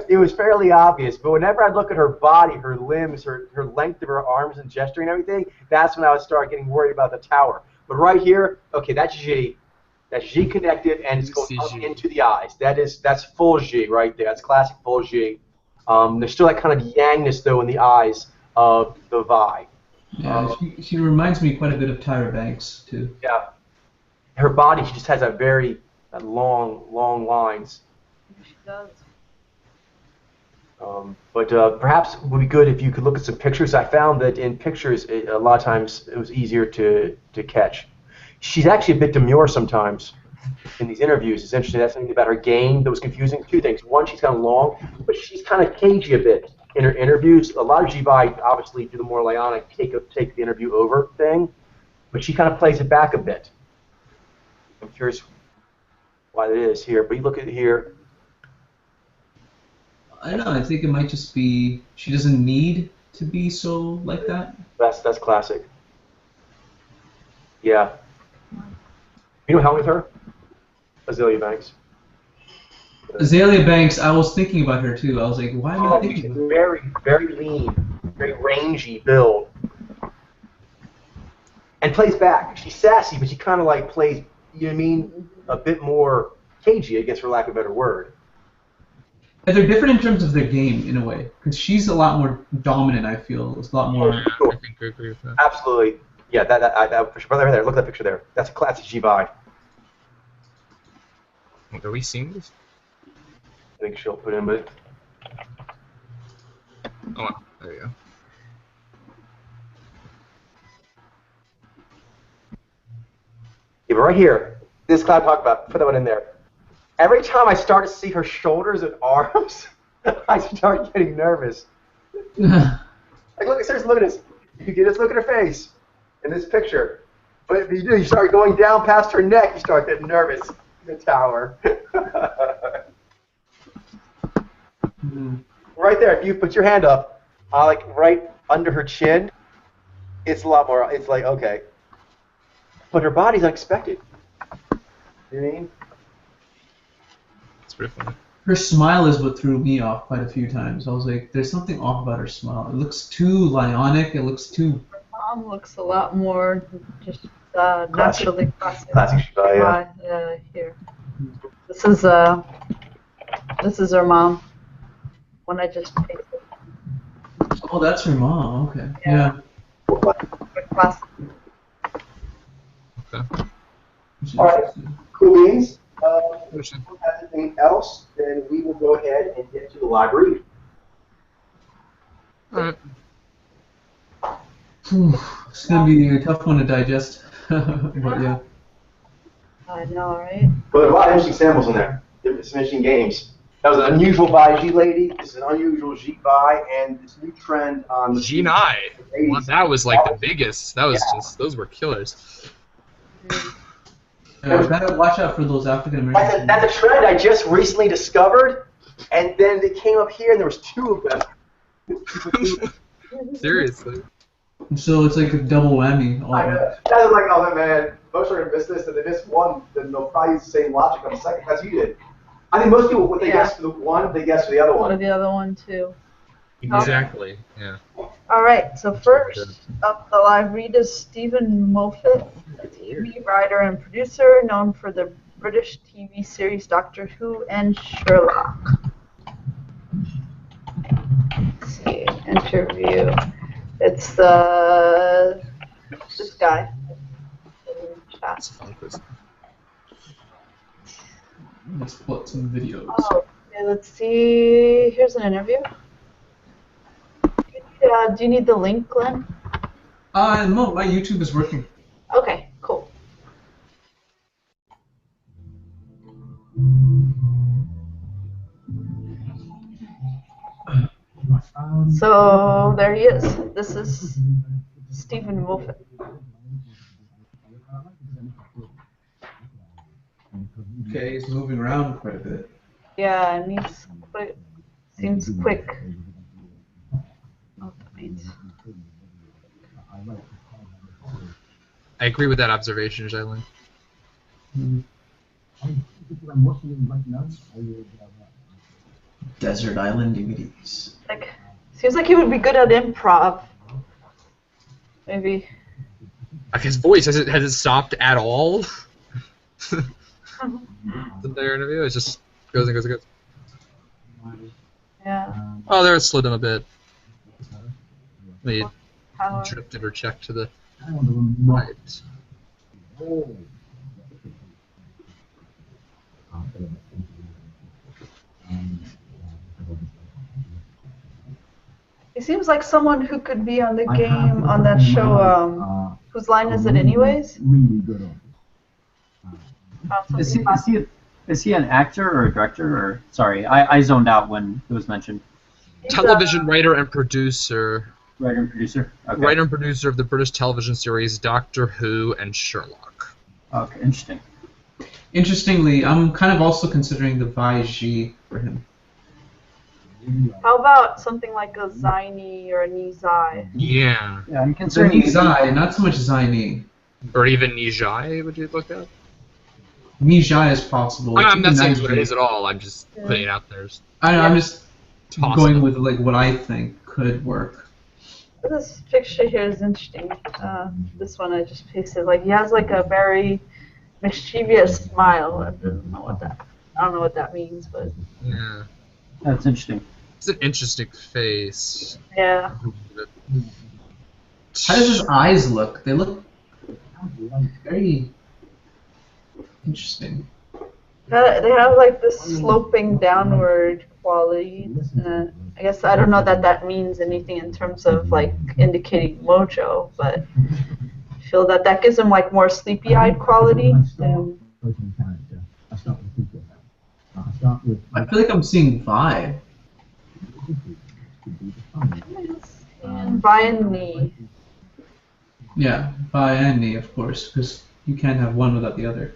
It was fairly obvious, but whenever I look at her body, her limbs, her length of her arms and gesturing and everything, that's when I would start getting worried about the tower. But right here, okay, that's G. That's G connected, and it's going up into the eyes. That's full G right there. That's classic full G. There's still that kind of yangness though in the eyes of the Vi. Yeah, she reminds me quite a bit of Tyra Banks too. Yeah, her body, she just has a very long lines. She does. But perhaps it would be good if you could look at some pictures. I found that in pictures, a lot of times it was easier to catch. She's actually a bit demure sometimes in these interviews. It's interesting. That's something about her game that was confusing. Two things. One, she's kind of long, but she's kind of cagey a bit in her interviews. A lot of G-Vi obviously do the more Lionic take the interview over thing, but she kind of plays it back a bit. I'm curious why that is here. But you look at it here. I don't know. I think it might just be she doesn't need to be so like that. That's classic. Yeah. You know how with her? Azalea Banks. Azalea Banks, I was thinking about her too. I was like, why am I thinking She's about her? very, very lean, very rangy build. And plays back. She's sassy, but she kind of like plays, you know what I mean, a bit more cagey, I guess, for lack of a better word. And they're different in terms of their game, in a way. Because she's a lot more dominant, I feel. It's a lot more... Yeah, I think I agree with that. Absolutely. Yeah, that picture. Right there. Look at that picture there. That's a classic G-Vi. Are we seeing this? I think she'll put in, but... Oh, wow. There you go. Yeah, but right here, this cloud I talked about, put that one in there. Every time I start to see her shoulders and arms, I start getting nervous. Like, look, seriously, look at this. You can just look at her face in this picture. But if you do, you start going down past her neck, you start getting nervous in the tower. Right there, if you put your hand up, like right under her chin, it's a lot more, it's like, okay. But her body's unexpected. You know what I mean? It's pretty funny. Her smile is what threw me off quite a few times. I was like, there's something off about her smile. It looks too Lionic. It looks too... Her mom looks a lot more just naturally classic. Classic Shiva, yeah. Here. This is her mom. One I just pasted. Oh, that's her mom. Okay. Yeah. Classic. Okay. All right, cool beans. If we Interesting. don't have anything else, then we will go ahead and get to the library. Alright. It's going to be a tough one to digest. But yeah. I know, right? But there's a lot of interesting samples in there. Different finishing games. That was an unusual Vi G lady. This is an unusual G Vi, and this new trend on the G9. Well, that was like the biggest. That was just, those were killers. Gotta watch out for those African Americans. That's a trend I just recently discovered, and then they came up here, and there was two of them. Seriously. So it's like a double whammy. All I at know. once. That's like, oh man, most are gonna miss this, and they miss one, then they'll probably use the same logic on the second. That's what you did. I think most people, what they guess for the one, they guess for the other Or one. the other one too. Exactly. Yeah. All right. So first up the live read is Stephen Moffat, a TV writer and producer known for the British TV series Doctor Who and Sherlock. Let's see, interview. It's this guy. That's fun, Chris. Let's put some videos. Oh, okay, let's see. Here's an interview. Do you need the link, Glenn? No, my YouTube is working. Okay, cool. So there he is. This is Stephen Moffat. Okay, he's moving around quite a bit. Yeah, and he's quick. Seems quick. Oh, wait. I agree with that observation, Jalen. Desert Island DVDs. Like, seems like he would be good at improv. Maybe. Like his voice has it stopped at all? The entire interview, it just goes and goes and goes. Yeah. Oh, there it slid in a bit. He Power. drifted or checked to the right. He seems like someone who could be on the game on that show. Whose line is it, anyways? Is he an actor or a director? Or sorry, I zoned out when it was mentioned. Television writer and producer. Writer and producer. Okay. Writer and producer of the British television series Doctor Who and Sherlock. Okay, interesting. Interestingly, I'm kind of also considering the Vaiji for him. How about something like a Ziny or a Nizai? Yeah. Yeah, I'm So considering Nizai, not so much Zaini. Or even Nijai, would you look at? Nijai is possible. I'm not It's saying even what it Naiji. is at all. I'm just putting it out there. I know, I'm just Toss going it. with like what I think could work. This picture here is interesting. This one I just pasted. Like he has like a very mischievous smile. I don't know what that means, but Yeah. that's interesting. It's an interesting face. yeah. How does his eyes look? They look very interesting. They have like this sloping downward quality. I guess I don't know that means anything in terms of like indicating mojo, but I feel that gives him like more sleepy-eyed quality. And I feel like I'm seeing Vi. Vi and knee. Yeah, Vi and Ni, of course, because you can't have one without the other.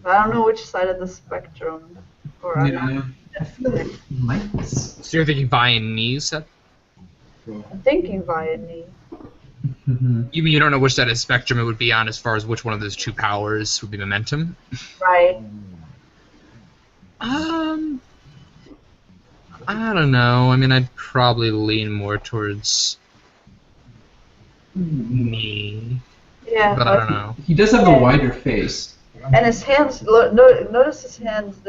I don't know which side of the spectrum. Or Yeah, I feel like you might. So you're thinking Vi and Knee set? I'm thinking Vi and knee. You mean you don't know which side of the spectrum it would be on as far as which one of those two powers would be momentum? Right. I don't know. I mean, I'd probably lean more towards me, Yeah. but I don't know. He does have a wider face. And his hands. Notice his hands.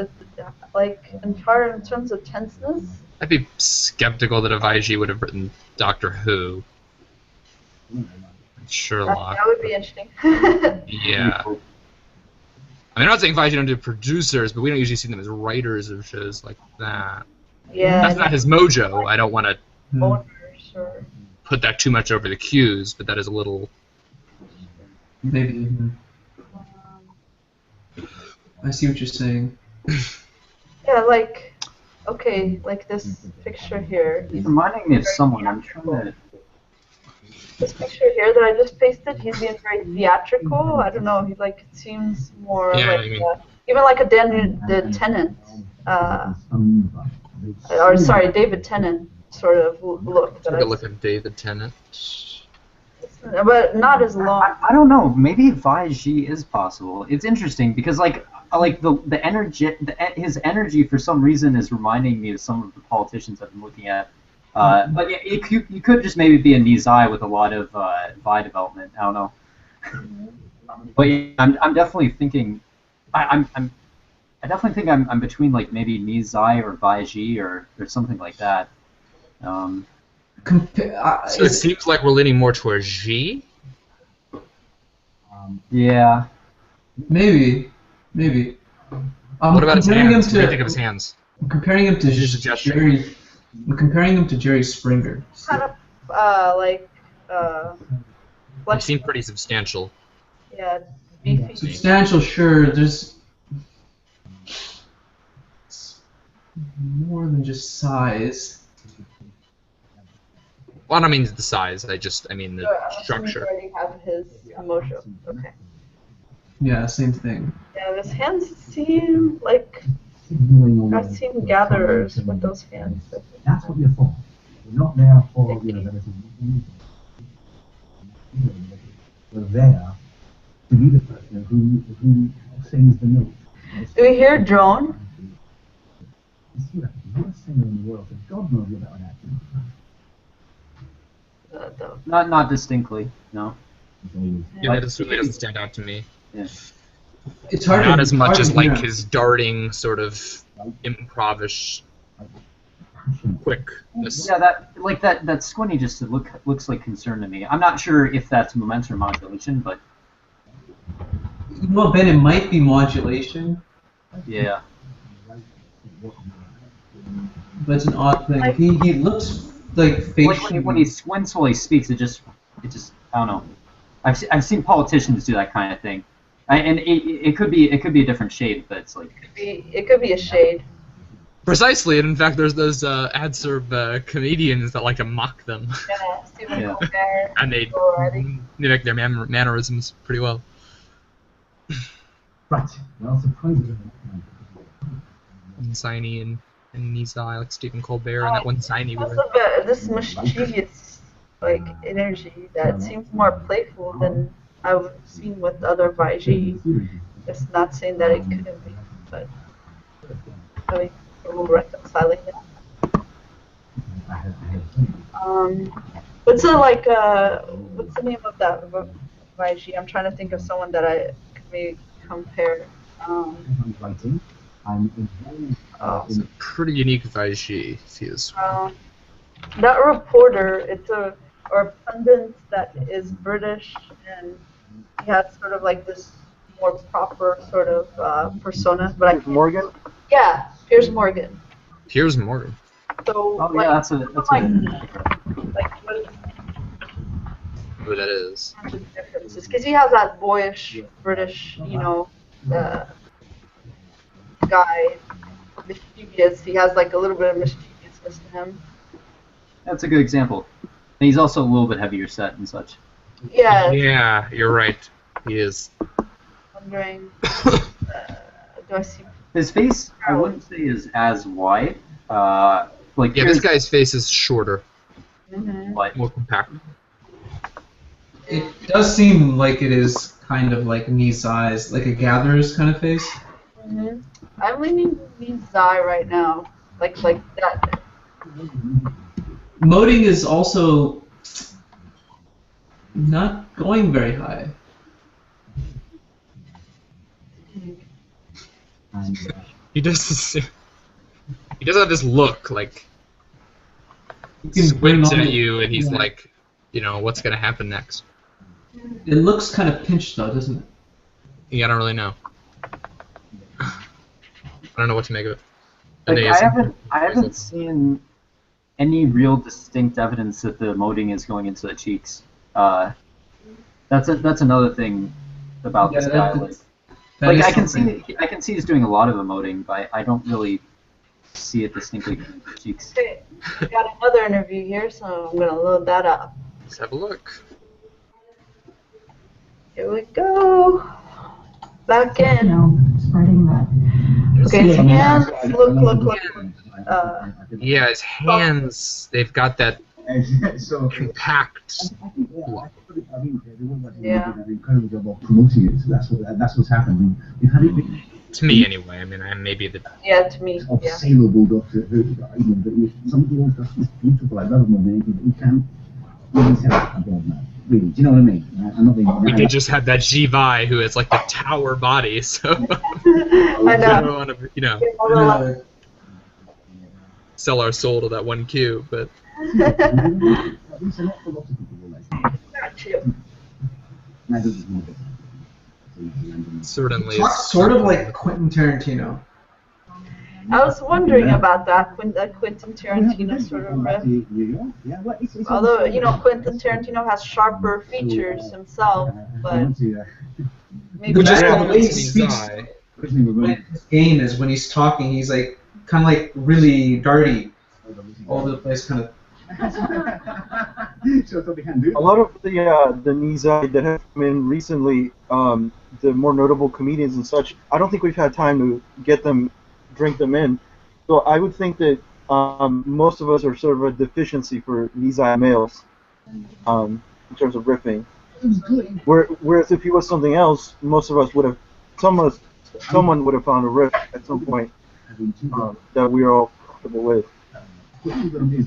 Like in terms of tenseness. I'd be skeptical that if IG would have written Doctor Who. Sherlock. That would be interesting. Yeah. I mean, I'm not saying Vaiji don't do producers, but we don't usually see them as writers of shows like that. Yeah. That's not his mojo. I don't want to Owners or. put that too much over the cues, but that is a little... Maybe. I see what you're saying. Yeah, like, okay, like this picture here. He's reminding me of someone. I'm trying to. This picture here that I just pasted, he's being very theatrical. I don't know. He like seems more Yeah, like I mean- even like the Tennant, or sorry, David Tennant sort of look. Take a look at David Tennant. But not as long. I don't know. Maybe Vaiji is possible. It's interesting because like the energy, his energy for some reason is reminding me of some of the politicians I've been looking at. But yeah, you could just maybe be a Nizai with a lot of Vi development. I don't know. But yeah, I'm definitely thinking. I definitely think I'm between like maybe Nizai or Vaiji or something like that. So it seems like we're leaning more towards G. Yeah. Maybe. What about his comparing hands? him What do you to- think of his hands? I'm comparing him to Your suggestion. Jerry. I'm comparing him to Jerry Springer. Kind of like They seem pretty substantial. yeah, beefy. Substantial, sure. There's more than just size. Well, I don't mean the size. I mean the I'm assuming structure. you already have his mojo. Okay. Yeah, same thing. Yeah, his hands seem like I've seen gatherers with those hands. That's what you're for. You're not there for You're there to be the person who sings the note. Do we hear drone? You see that the worst singer in the world, so God knows you're better than acting. Not distinctly, no. It's always Yeah, that certainly doesn't stand out to me. Yeah. It's hard Not to, as much hard as to like hear. his darting sort of improvish passionate. quickness. Yeah, that squinty just looks like concern to me. I'm not sure if that's momentum or modulation, but You know, Ben, it might be modulation, yeah. but it's an odd thing. He looks like facially. Like when he squints while he speaks, it just I don't know. I've seen politicians do that kind of thing, and it could be a different shade, but it's like It could be a shade. Precisely, and in fact, there's those ad serb comedians that like to mock them, Yeah, Stephen Yeah. Colbert. and they Or I think mimic their mannerisms pretty well. Right. Well, surprisingly, One Siney and Nizai, like Stephen Colbert, and that one Siney because with of this mischievous like energy that seems more playful than I've seen with other Vaiji. It's not saying that it couldn't be, but I mean, we're reconciling it. What's what's the name of that Vaiji? I'm trying to think of someone that I could maybe compare. writing, I'm involved it's a pretty unique Vaiji. He is. That reporter, it's a pundit that is British, and he has sort of like this more proper sort of persona. But I can't, Morgan? yeah, Piers Morgan. Here's Morgan. So oh yeah, that's a like what is Who that is? the differences? Because he has that boyish British, guy, mischievous. He has like a little bit of mischievousness to him. that's a good example. And he's also a little bit heavier set and such. Yeah. Yeah, you're right. He is. Wondering, do I see? His face, I wouldn't say is as wide. Like Yeah, Piers- this guy's face is shorter, Mm-hmm. but more compact. It does seem like it is kind of like knee size, like a gatherer's kind of face. Mm-hmm. I'm leaning Zai right now, like that. Moting is also not going very high. and He does. He does have this look like You can bring squints on at it. you, and he's Yeah. like, what's gonna happen next? It looks kind of pinched though, doesn't it? Yeah, I don't really know. I don't know what to make of it. like, And he I haven't seen any real distinct evidence that the emoting is going into the cheeks. That's another thing about this guy. That is I can something. see he's doing a lot of emoting, but I don't really see it distinctly in the cheeks. Okay, we got another interview here, so I'm gonna load that up. Let's have a look. Here we go. Back in. Spreading that. Okay, his hands look. Yeah, his hands, they've got that so compact. I mean, everyone Yeah. did an incredible job of promoting it. So that's what's happened. We've had it To me, anyway. I mean, I'm maybe the. Yeah, to me, of yeah. saleable Doctor Who. Some people stuff is beautiful. I love them. You can't really say I don't know. Really, do you know what I mean? I'm not being. We did just have that G-Vi who has like the tower body, so I we know. don't want to, Uh, sell our soul to that one cube, but At least a lot of people will like. Got you. And I think it's more different. certainly talks is sort of like Quentin Tarantino. I was wondering about that Quentin Tarantino sort of riff. Yeah, well, it's Although Quentin Tarantino has sharper features himself, but maybe But just Yeah, the way he it's speaks, Nizai. his game is when he's talking, he's like kind of like really darty, all over the place, kind of. A lot of the Nizai that have come in recently, the more notable comedians and such, I don't think we've had time to drink them in. So I would think that most of us are sort of a deficiency for Nizai males in terms of riffing. Whereas if he was something else, most of us would have, someone would have found a riff at some point. having two that we're all comfortable with.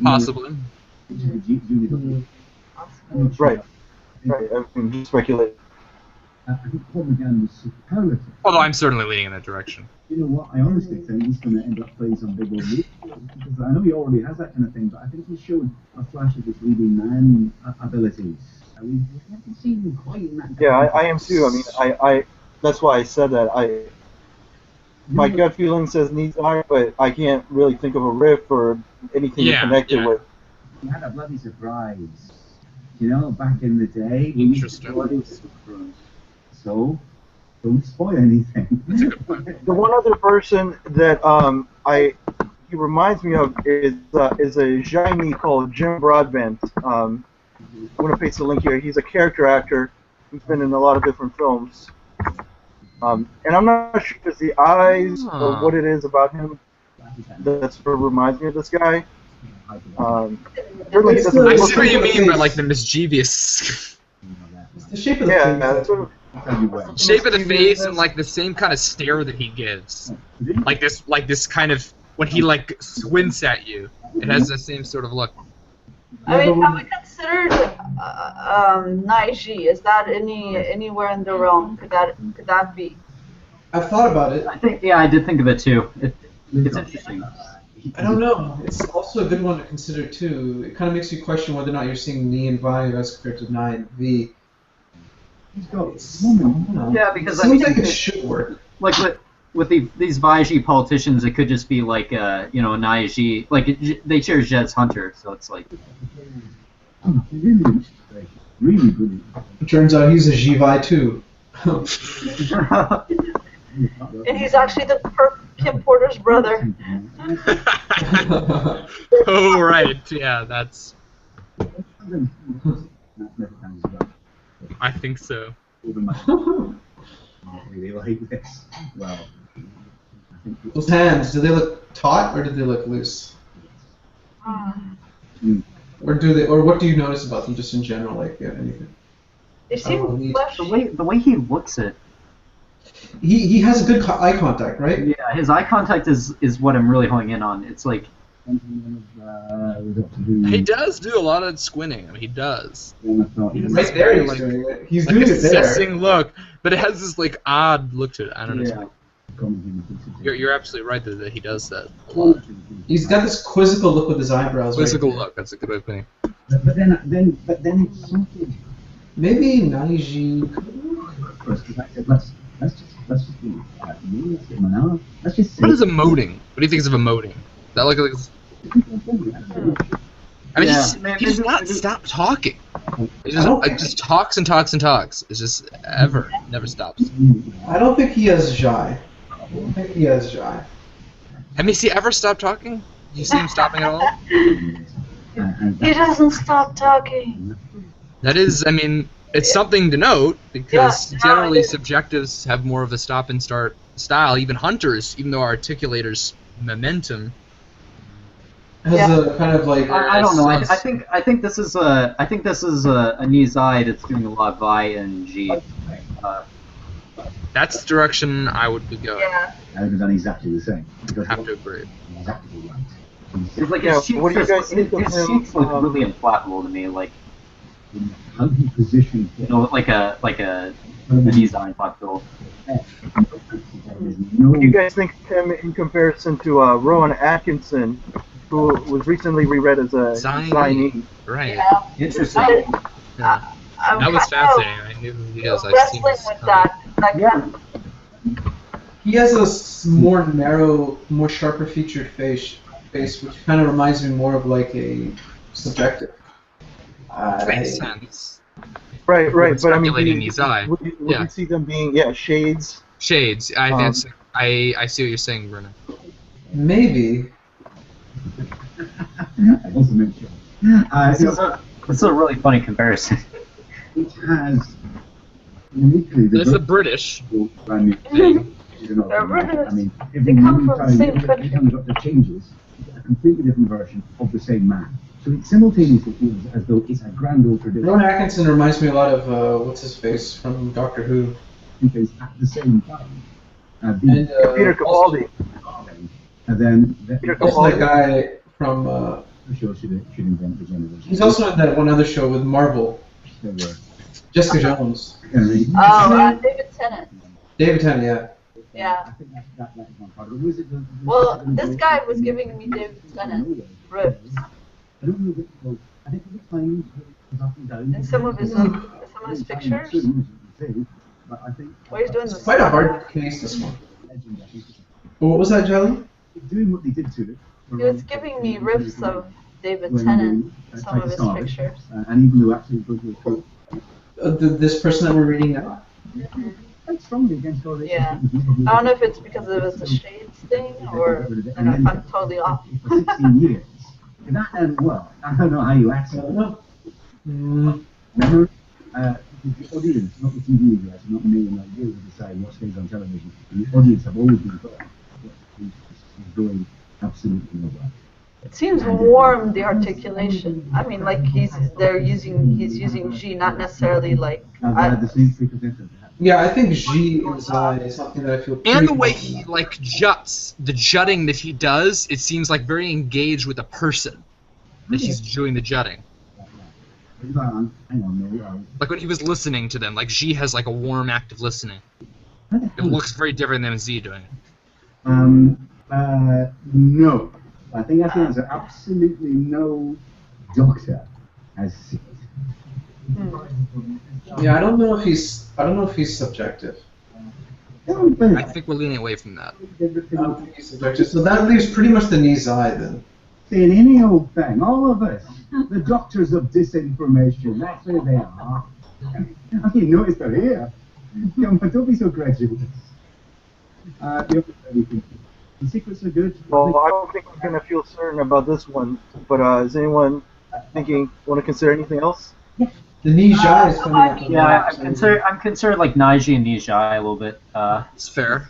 Possibly. Right. Right. I'm just speculating. I think propaganda is superlative. Although I'm certainly leaning in that direction. You know what? I honestly think he's going to end up playing some big old role because I know he already has that kind of thing, but I think he showed a flash of his leading man abilities. I mean, we haven't seen him quite in that. Yeah, I am too. I mean, I that's why I said that. My gut feeling says needs eye, but I can't really think of a riff or anything to connect it with. He had a bloody surprise. You know, back in the day. Interesting. So, don't spoil anything. The one other person that he reminds me of is a Jaime called Jim Broadbent. I'm gonna paste the link here. He's a character actor who's been in a lot of different films. And I'm not sure if it's the eyes or what it is about him that sort of reminds me of this guy. Certainly he doesn't I look see what you like mean by like the mischievous It's the shape of the yeah, face. that's sort of, shape of the face and like the same kind of stare that he gives. Like this kind of when he like squints at you. It has the same sort of look. I mean, have we considered Naiji? Is that anywhere in the realm? Could that be? I've thought about it. I did think of it too. It's interesting. I don't know. It's also a good one to consider too. It kind of makes you question whether or not you're seeing Ni and Vi as compared to Nai and V. Yeah, because it seems like it should work. Like with these Vaiji politicians, it could just be like Naiji. Like they share Jed's Hunter, so it's like. Really good. It turns out he's a Jivi too. And he's actually the Kim Porter's brother. Oh right, yeah, that's. I think so. Those hands, do they look taut or do they look loose? Or what do you notice about them just in general, like anything? They seem fleshy. The way he looks at. He has a good eye contact, right? Yeah, his eye contact is what I'm really honing in on. It's like. He does do a lot of squinting. I mean, he does. Right there, he's doing it. He's doing it there. Assessing look, but it has this like odd look to it. I don't know. You're absolutely right that he does that a lot. He's got this quizzical look with his eyebrows. Quizzical right look. That's a good way of putting it. But then it's something. Maybe Naiji. Let's just do it. Let's just say. What is emoting? What do you think is of emoting? That like I mean, he does not stop talking. He just talks and talks and talks. It's just never stops. I don't think he has Jai. I don't think he has Jai. Have you ever stopped talking? Do you see him stopping at all? He doesn't stop talking. That is, I mean, it's something to note because generally subjectives have more of a stop and start style. Even hunters, even though our articulators momentum. Has a kind of like I don't know. I think this is a Nizai that's doing a lot of Vi and G. That's the direction I would be going. Yeah. I would have done exactly the same. I have to agree. Exactly right. It's like Yeah, his cheeks, what do you guys think of his him, cheeks look really implacable to me. Like How do you position? like a Nizai implacable. What do you guys think of him in comparison to Rowan Atkinson, who was recently reread as a Zaini? Right. Yeah. Interesting. Yeah. That was fascinating. I knew who he is. I've seen Wrestling this. with that. Yeah. he has a more narrow, more sharper featured face, which kind of reminds me more of like a subjective. Makes sense. Right. But I mean, Speculating Nizai. would you see them being shades? Shades. I think I see what you're saying, Bruno. Maybe. I also mentioned. It's a really funny comparison. It has uniquely It's the British. brand new thing. They're British. I mean, They come from the same country. every time the Doctor changes, it's a completely different version of the same man. So it simultaneously feels as though it's a grand old tradition. Rowan Atkinson reminds me a lot of what's his face from Doctor Who. Because at the same time, And Peter Capaldi. And then Also that guy from. I'm sure should invent the generation. He's also in that one other show with Marvel. Jessica Jones. David Tennant. David Tennant, yeah. Yeah. I think that is one part of it. Well, this guy was giving me David Tennant riffs. I don't know that, I think the time is up and down. In some of his pictures. But I think Well, he's doing this. Quite a hard case, this one. What was that, Jelly? Doing what they did to it. He was giving me riffs of David Tennant in some of his pictures. And even though actually this person that we're reading now? quite strongly against all this. Yeah. I don't know if it's because it was the shades thing or if I'm totally off. For 16 years. And that ended well. I don't know how you act. Remember, the audience, not the TV guys, not me and not you, who decide what stays on television. The audience have always been told he's doing absolutely nowhere. It seems warm, the articulation. I mean, like he's using G, not necessarily like. Yeah, I think G is something that I feel. And the way he like juts, the jutting that he does, it seems like very engaged with the person that he's doing the jutting. Like when he was listening to them, like G has like a warm, active listening. It looks very different than Z doing it. No. I think that's the answer. Absolutely no doctor has seen it. Yeah, I don't know if he's subjective. I think we're leaning away from that. I don't think he's subjective. So that leaves pretty much the knee eye then. Saying any old thing, all of us, the doctors of disinformation, that's where they are. You notice they're here. Don't be so credulous. The secrets are good. Well, I don't think I'm going to feel certain about this one, but is anyone want to consider anything else? The Nijai is coming up. Yeah, I'm concerned like Naiji and Nijai a little bit. It's fair.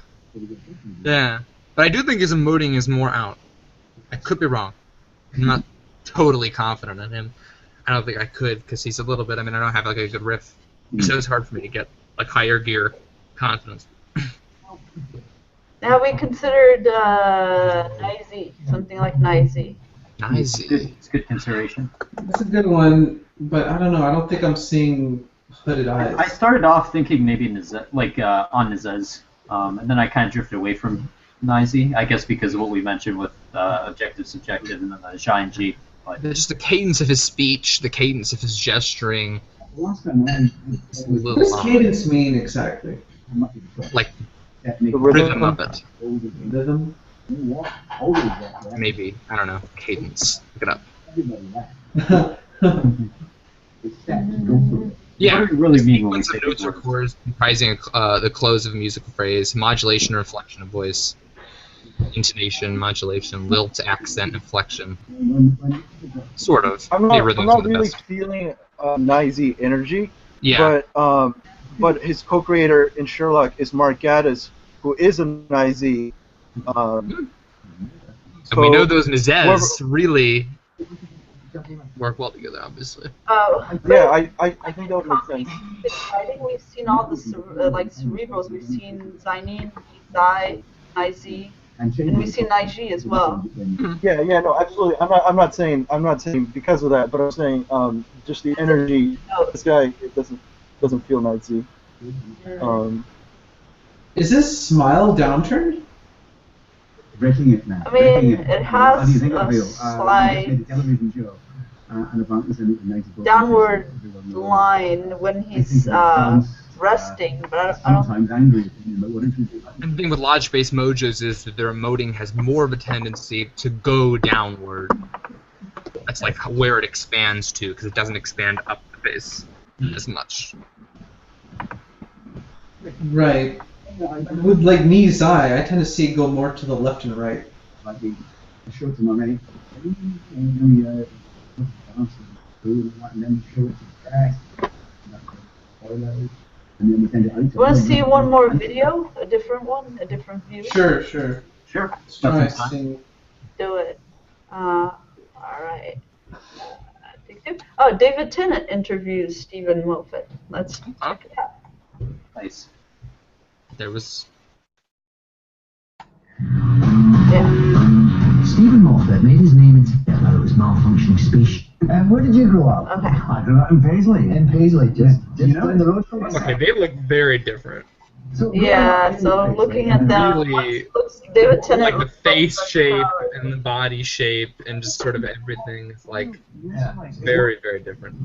Yeah, but I do think his emoting is more out. I could be wrong. I'm not totally confident in him. I don't think I could because he's a little bit. I mean, I don't have like a good riff, so it's hard for me to get like higher gear confidence. Have we considered Nizy, something like Nizy? Nizy. It's a good consideration. That's a good one, but I don't know. I don't think I'm seeing hooded eyes. I started off thinking maybe on Nizez, and then I kind of drifted away from Nizy, I guess because of what we mentioned with objective, subjective, and then the giant G. But just the cadence of his speech, the cadence of his gesturing. What does cadence mean exactly? Like the rhythm of it. Rhythm? Maybe. I don't know. Cadence. Look it up. Yeah. What do we really mean when we Sequence say of notes or chords? chords comprising the close of a musical phrase, modulation or inflection of voice, intonation, modulation, lilt, accent, inflection. Sort of. I'm Maybe not rhythms are the really best. feeling Nizy energy, Yeah. but his co-creator in Sherlock is Mark Gatiss, who is a Nizy. And we know those Nizez really work well together, obviously. Yeah, I think that would make sense. I think we've seen all the like cerebrals. We've seen Zainin, Zai, Nizy, and we've seen Naiji as well. Yeah, no, absolutely. I'm not saying because of that, but I'm saying just the energy. This guy doesn't feel Nizy. Is this smile downturned? Breaking it now. I mean, it has How do you think a it'll feel? slight Made a television show, and about this in 94. downward line when he's resting, but I don't. Sometimes angry. But what did you do? And the thing with lodge-based mojos is that their emoting has more of a tendency to go downward. That's like where it expands to, because it doesn't expand up the base as much. Right. With like knee's eye, I tend to see it go more to the left and right. Like the show to my mate. And then show it to grass. And then we send it out. You want to see one more video? A different one? A different view? Sure. Let's try Nothing's fine. seeing. Do it. Alright. Oh, David Tennant interviews Stephen Moffat. Let's check it out. Nice. There was... Yeah. even Moffat made his name in whether it was malfunctioning speech. And where did you grow up? Okay. I grew up in Paisley. In Paisley, just down the road from us. Okay, they look very different. So, Yeah, so looking at them, Really, looks David Tennant like the looks face like shape Charlotte. and the body shape and just sort of everything is like yeah. very, very different.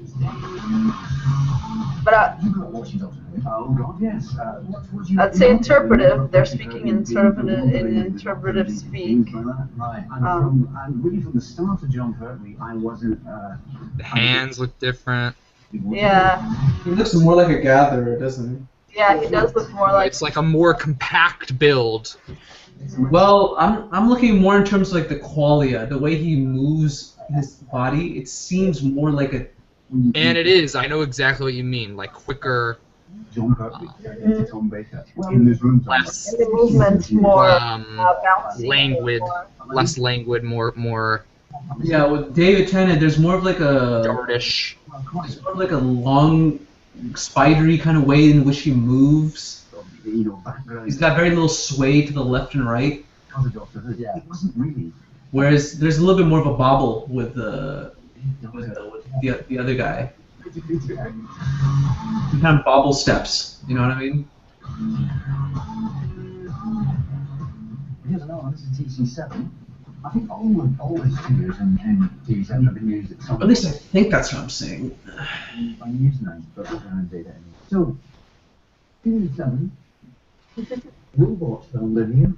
But You grew up watching Doctor Who? Oh God, yes. What do you? I'd say interpretive. They're speaking in sort of in interpretive speak. Right. I'm really from the start of John Pertwee. I wasn't. The hands look different. Yeah, He looks more like a gatherer, doesn't he? yeah, he does look more like. It's like a more compact build. Well, I'm looking more in terms of like the qualia, the way he moves his body. It seems more like a. And it is. I know exactly what you mean. Like quicker, John Pertwee. It's Tom Baker. In this room. less The movement's more bouncy. languid, more- less languid, more Yeah, with David Tennant, there's more of like a. dartish. It's more of like a long, spidery kind of way in which he moves. You know, background. He's got very little sway to the left and right. Doctor Who. Yeah. It wasn't really. Whereas there's a little bit more of a bobble with the other guy. He kind of bobble steps. You know what I mean? Here's another. This is TC7. I think all the studios in TC7 have been used at some. At least I think that's what I'm saying. I'm using that, but we're going to do that anyway. So, TC7. Robots filmed in here.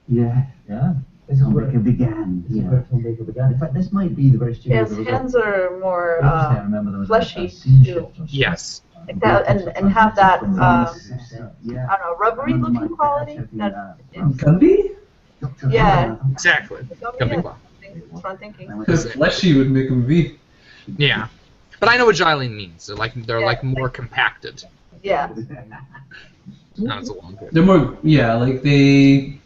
Yeah. Yeah. This is where it began. This is where Tom Baker began. In fact, this might be the very studio. Yeah, his hands are more I remember there was fleshy a scene too. shot or Yes. Like that, and have that something. I don't know, rubbery looking quality. That it's, Gumby? Yeah. Exactly. Gumby Claw. That's what I'm thinking. Because fleshy would make him V. Yeah. But I know what Jylene means. They're like more compacted. Yeah. No, it's a long good. They're more, yeah, like they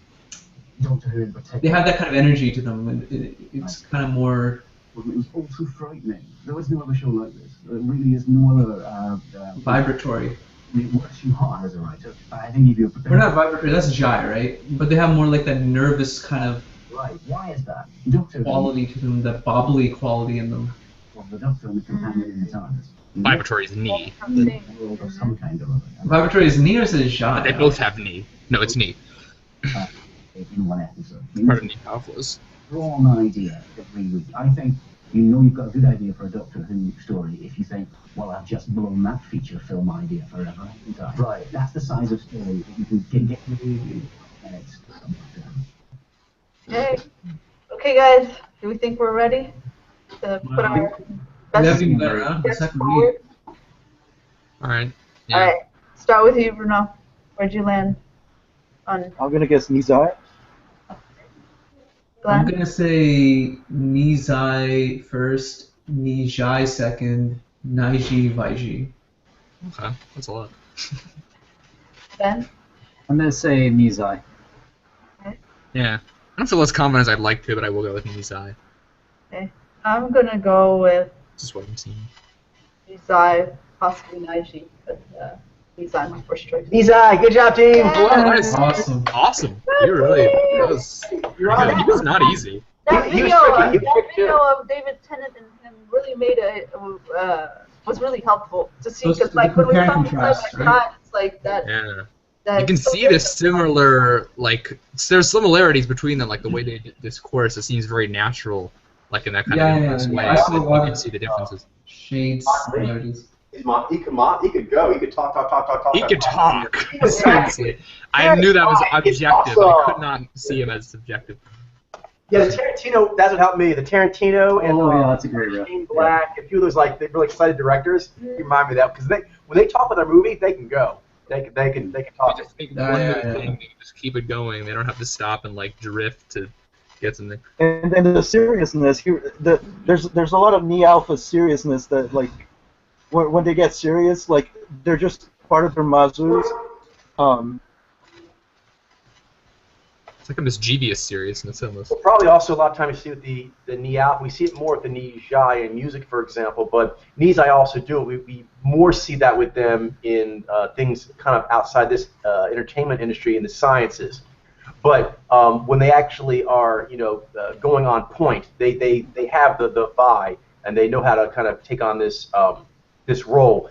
Doctor Who in particular. they have that kind of energy to them. And it's kind of more It was also frightening. There was no other show like this. There really is no other. vibratory. It works you hard as a writer. I think if you're prepared. We're not vibratory, that's Jai, right? But they have more like that nervous kind of Right. Why is that? Doctor Who. quality to them, that bobbly quality in them. Well, the Doctor and the companion in the TARDIS. Vibratory's knee. World of some kind or other. Vibratory is knee or is it Jai? But they both have knee. No, it's knee. In one episode. Part of knee powerful. Wrong idea every week. I think you know you've got a good idea for a Doctor Who story if you think, well, I've just blown that feature film idea forever. Right. That's the size of story that you can get and it's Hey. Okay, guys. Do we think we're ready to put our We best haven't even got around to the guess second forward? week. Alright. Yeah. All right. Start with you, Bruno. Where'd you land on I'm gonna guess Nizai. I'm Glenn? gonna say Nizai first, Nijai second, Naiji Vaiji. Okay. That's a lot. Ben? I'm gonna say Mizai. Yeah. I don't feel as confident as I'd like to, but I will go with Nizai. Okay. I'm gonna go with Just what I'm seeing. Izai, possibly Naiji, but Izai my first choice. Nizai, good job, team. Yeah. Wow, that is Awesome. awesome. You really. That was. You're on He was not easy. That He was video, tricky. He was that tricky, too. video of David Tennant and him really made was really helpful to see Those- because the like when we compare found and contrast, side by right? side, it's like that. Yeah. that You can see the similar, like, there's similarities between them, like the way they did this chorus. It seems very natural, like in that kind of inverse way. I see a You lot can of see the differences. shades, similarities. He could go. He could talk. He could talk. Seriously. I knew that was objective. I could not see him as subjective. Yeah, the Tarantino. That's what helped me. The Tarantino and Oh, yeah, that's a great riff. Shane Black, a few of those like they really excited directors. You remind me of that because when they talk about their movie, they can go. They can They talk. just make Yeah, one yeah, little yeah. thing, they can just keep it going. They don't have to stop and like drift to get something. And then the seriousness here, there's a lot of Ni Alpha seriousness that like when they get serious, like they're just part of their mazus. It's like a mischievous seriousness almost. Well, probably also a lot of times you see with the Ni Alpha, we see it more with the Ni Jai in music, for example, but Nizai also do it. We more see that with them in things kind of outside this entertainment industry in the sciences. But when they actually are, going on point, they have the vibe and they know how to kind of take on this role.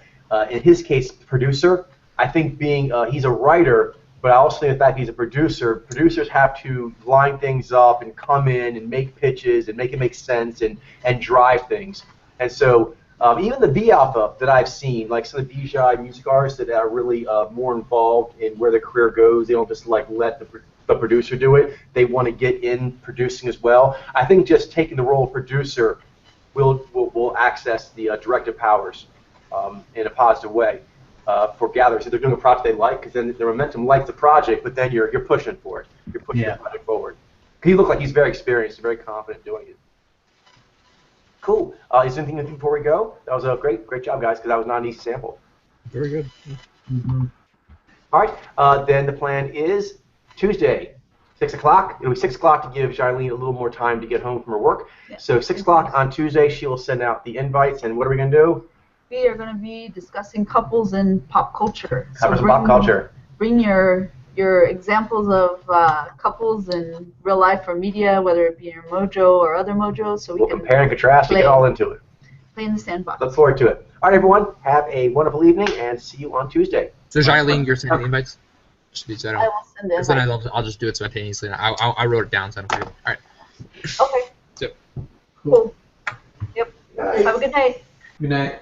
In his case, producer. I think he's a writer, but I also think the fact he's a producer. Producers have to line things up and come in and make pitches and make it make sense and drive things. And so even the V Alpha that I've seen, like some of the VJI music artists that are really more involved in where their career goes, they don't just like let the producer do it. They want to get in producing as well. I think just taking the role of producer will access the directive powers in a positive way for gatherers. So they're doing a project they like, because then the momentum likes the project, but then you're pushing for it. You're pushing the project forward. He looked like he's very experienced and very confident doing it. Cool. Is there anything before we go? That was a great job, guys, because that was not an easy sample. Very good. Mm-hmm. All right. Then the plan is Tuesday, 6 o'clock. It'll be 6 o'clock to give Charlene a little more time to get home from her work. Yeah. So 6 o'clock on Tuesday, she will send out the invites. And what are we going to do? We are going to be discussing couples in pop culture. Couples in pop culture. Bring your examples of couples in real life or media, whether it be in Mojo or other Mojos, so we can compare and contrast and get all into it. Play in the sandbox. Look forward to it. All right, everyone. Have a wonderful evening, and see you on Tuesday. So, Jilene, you're sending the invites? I will send it. Then I'll just do it spontaneously. I wrote it down, so I don't forget. All right. Okay. So. Cool. Yep. Have a good night. Good night.